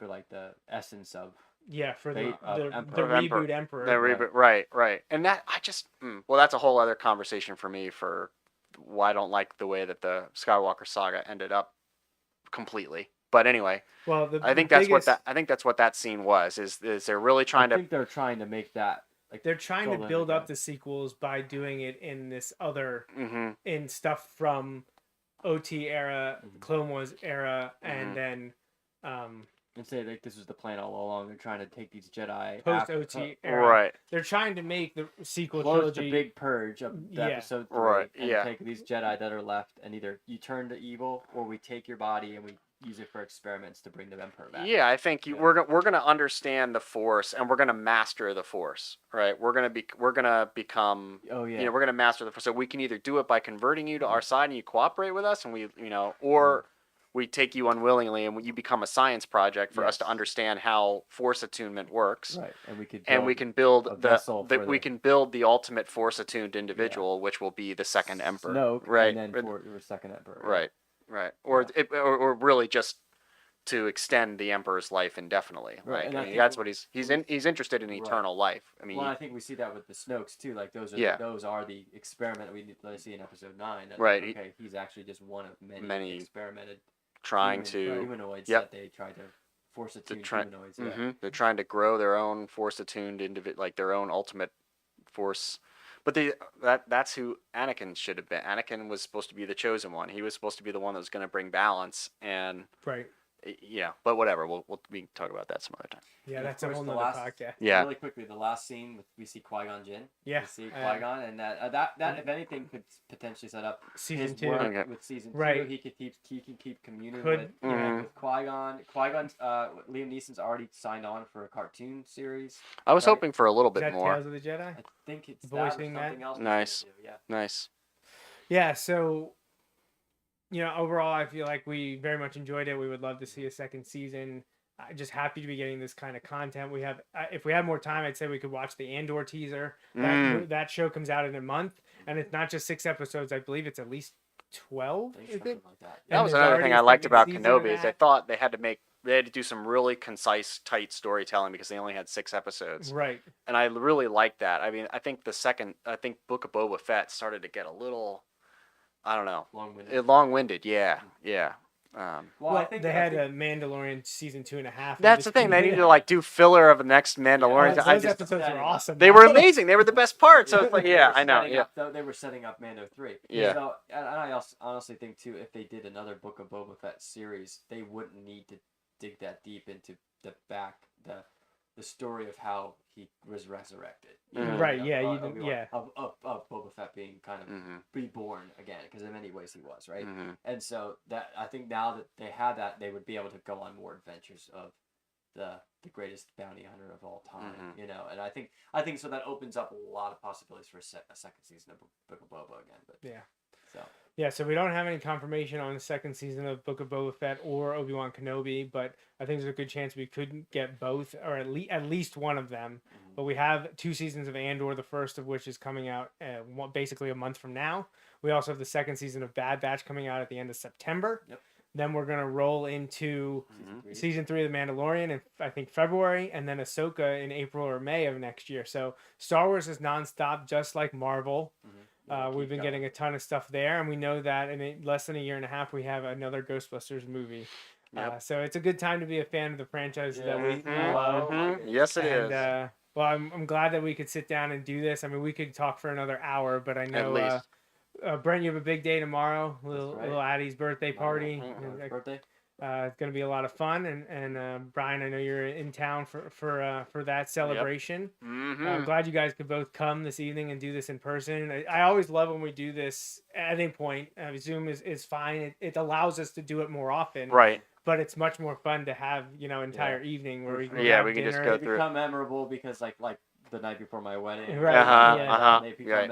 like the essence of. Yeah, for Fate of the Emperor. reboot Emperor. The reboot, right. And that I just well, that's a whole other conversation for me for why I don't like the way that the Skywalker saga ended up completely. But anyway, Well, I think that's what that scene was. Is they're really trying I think they're trying to make that. Like, they're trying to go build in up the sequels by doing it in this other Mm-hmm. in stuff from OT era, Clone Wars era, and then and say like this was the plan all along. They're trying to take these Jedi post OT era. Right. They're trying to make the sequel close trilogy. the big purge of episode 3, Right, and yeah. take these Jedi that are left, and either you turn to evil, or we take your body and we use it for experiments to bring the Emperor back. Yeah, I think we're gonna understand the Force, and we're gonna master the Force, right? We're gonna become. Oh yeah. You know, we're gonna master the Force. So we can either do it by converting you to our side and you cooperate with us, and we, or we take you unwillingly and you become a science project for us to understand how Force attunement works. Right, and we could. And we can build we can build the ultimate Force attuned individual, which will be the second Emperor. Snoke, right? And then for second Emperor. Right. Or really just to extend the Emperor's life indefinitely. Right, Like, and I mean, that's what he's interested in eternal life. I mean, well, I think we see that with the Snokes too. Like those are the experiment we see in episode 9. That, right. Okay, he's actually just one of many experimented humanoids Yep. that they try to force attune humanoids. They're trying to grow their own Force attuned like their own ultimate Force. But that's who Anakin should have been. Anakin was supposed to be the chosen one. He was supposed to be the one that was going to bring balance. And Right. Yeah, but whatever. We can talk about that some other time. Yeah, And that's of a course, whole nother podcast. Yeah. Really quickly, the last scene we see Qui-Gon Jinn. Yeah. We see Qui-Gon, and that if anything could potentially set up Season his 2. work Okay. with season 2. Right. He can keep communing Could- with Qui-Gon. Qui-Gon's Liam Neeson's already signed on for a cartoon series. I was Right. hoping for a little Is bit that more. Tales of the Jedi? I think it's Voicing that or something that? else. Nice. they do, Yeah. Nice. Yeah, so overall I feel like we very much enjoyed it. We would love to see a second season. I'm just happy to be getting this kind of content. We have, if we had more time, I'd say we could watch the Andor teaser. That show comes out in a month, and it's not just 6 episodes. I believe it's at least 12. Is it? Like that. That And was there's another already thing a I liked second about season of Kenobi is they that. thought they had to do some really concise, tight storytelling because they only had 6 episodes. Right. And I really liked that. I mean, I think Book of Boba Fett started to get a little, I don't know, long-winded. Yeah. Well, I think they had a Mandalorian season 2.5. That's the thing. They need to do filler of the next Mandalorian. Those episodes were awesome. They were amazing. They were the best part. So it's like, I know. Yeah. They were setting up Mando 3. Yeah. So, and I honestly think too, if they did another Book of Boba Fett series, they wouldn't need to dig that deep into the story of how he was resurrected. Right. Of Boba Fett being kind of reborn again, because in many ways he was, right? And so that I think now that they have that, they would be able to go on more adventures of the greatest bounty hunter of all time, And I think so that opens up a lot of possibilities for a second season of Book of Boba again. But so we don't have any confirmation on the second season of Book of Boba Fett or Obi-Wan Kenobi, but I think there's a good chance we could get both, or at least one of them. But we have 2 seasons of Andor, the first of which is coming out basically a month from now. We also have the second season of Bad Batch coming out at the end of September. Yep. Then we're going to roll into season 3 of The Mandalorian in, I think, February, and then Ahsoka in April or May of next year. So Star Wars is nonstop, just like Marvel. We've been getting a ton of stuff there, and we know that in less than a year and a half, we have another Ghostbusters movie. Yep. So it's a good time to be a fan of the franchise that we love. Yes, it is. Well, I'm glad that we could sit down and do this. I mean, we could talk for another hour, but I know Brent, you have a big day tomorrow. Little Addie's birthday party. Birthday. It's going to be a lot of fun, and Bryan, I know you're in town for that celebration. Yep. I'm glad you guys could both come this evening and do this in person. I always love when we do this at any point. Zoom is fine. It allows us to do it more often. Right. But it's much more fun to have entire evening where we can we can dinner. just go They through. become memorable because like the night before my wedding. Right. They become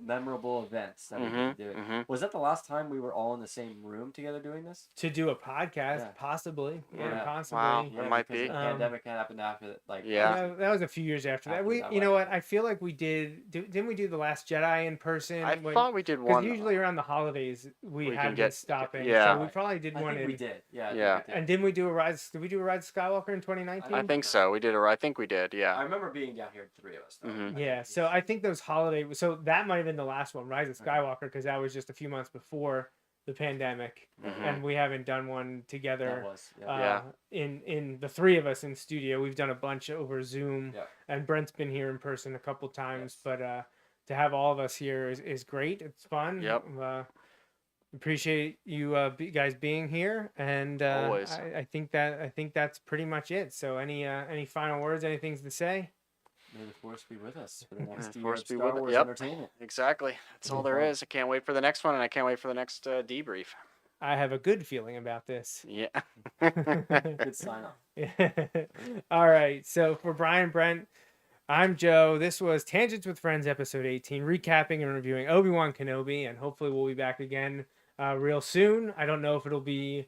memorable events that we can do. Was that the last time we were all in the same room together doing this? To do a podcast, possibly. Possibly. Wow, it might be. The pandemic happened after that. That was a few years after that. You know what? I feel like we didn't we do The Last Jedi in person? I thought we did one. Because usually around the holidays we have been stopping. Yeah. So we probably did one. We did. Yeah. And didn't we do a Rise? Did we do a Rise of Skywalker in 2019? I think so. We did. I think we did. Yeah. I remember being down here, 3 of us. Though. Yeah. So I think those holiday. So that might have been the last one, Rise of Skywalker, because that was just a few months before the pandemic, and we haven't done one together. That was, in the 3 of us in studio, we've done a bunch over Zoom, and Brent's been here in person a couple times. But to have all of us here is great. It's fun. Yep. Appreciate you guys being here, and always. I think that's pretty much it. So any final words? Any things to say? May the Force be with us for the next year Force of be Star with Wars Yep. entertainment. Exactly. That's all there is. I can't wait for the next one, and I can't wait for the next debrief. I have a good feeling about this. Yeah. Good sign off. All right. So for Bryan, Brent, I'm Joe. This was Tangents with Friends, episode 18, recapping and reviewing Obi-Wan Kenobi, and hopefully we'll be back again real soon. I don't know if it'll be.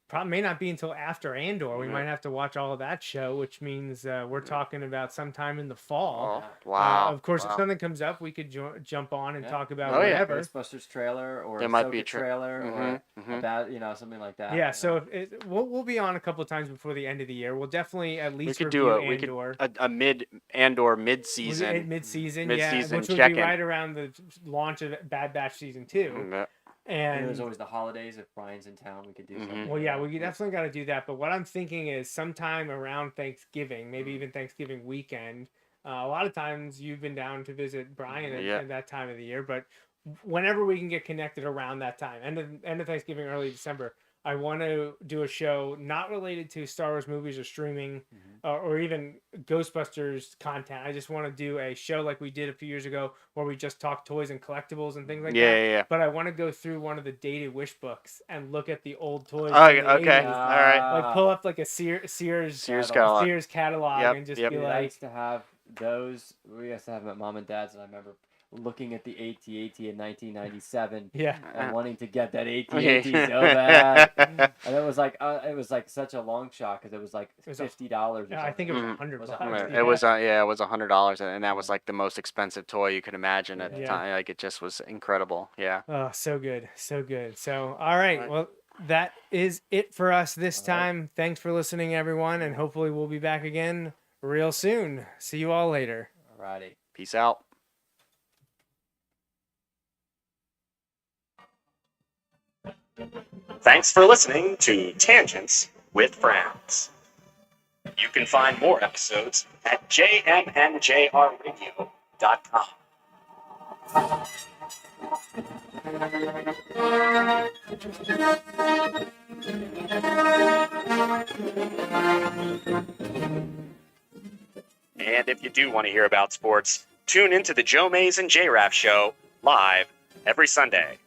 Probably may not be until after Andor. We might have to watch all of that show, which means we're talking about sometime in the fall. Oh, wow. Of course, if something comes up, we could jump on and talk about Oh, yeah. whatever. Ghostbusters trailer or There a might be a trailer or about something like that. Yeah, so we'll be on a couple of times before the end of the year. We'll definitely at least we could review do Andor. a mid-season. Mid-season, Mid-season which would check-in. be right around the launch of Bad Batch season 2. And there's always the holidays. If Bryan's in town, we could do something. Well, yeah, we definitely got to do that. But what I'm thinking is sometime around Thanksgiving, maybe even Thanksgiving weekend. A lot of times you've been down to visit Bryan at that time of the year, but whenever we can get connected around that time, end of Thanksgiving, early December, I want to do a show not related to Star Wars movies or streaming or even Ghostbusters content. I just want to do a show like we did a few years ago where we just talk toys and collectibles and things like that. Yeah. But I want to go through one of the dated wish books and look at the old toys. Oh, from the okay. 80s. All right. Like pull up like a Sears catalog and just be like, I used to have those. We used to have them at mom and dad's, and I remember looking at the AT-AT in 1997 Yeah. and wanting to get that AT-AT so bad. And it was like such a long shot because it was like It was a- $50 or something. Yeah, I think it was Mm. $100. Was bucks. It was it was $100, and that was like the most expensive toy you could imagine at the Yeah. time. Like it just was incredible. Yeah. Oh, so good. So good. So, all right. Right. Well, that is it for us this All right. time. Thanks for listening, everyone. And hopefully we'll be back again real soon. See you all later. Alrighty. Peace out. Thanks for listening to Tangents with Friends. You can find more episodes at jmnjrradio.com. And if you do want to hear about sports, tune into the Joe Mays and J-Raff show live every Sunday.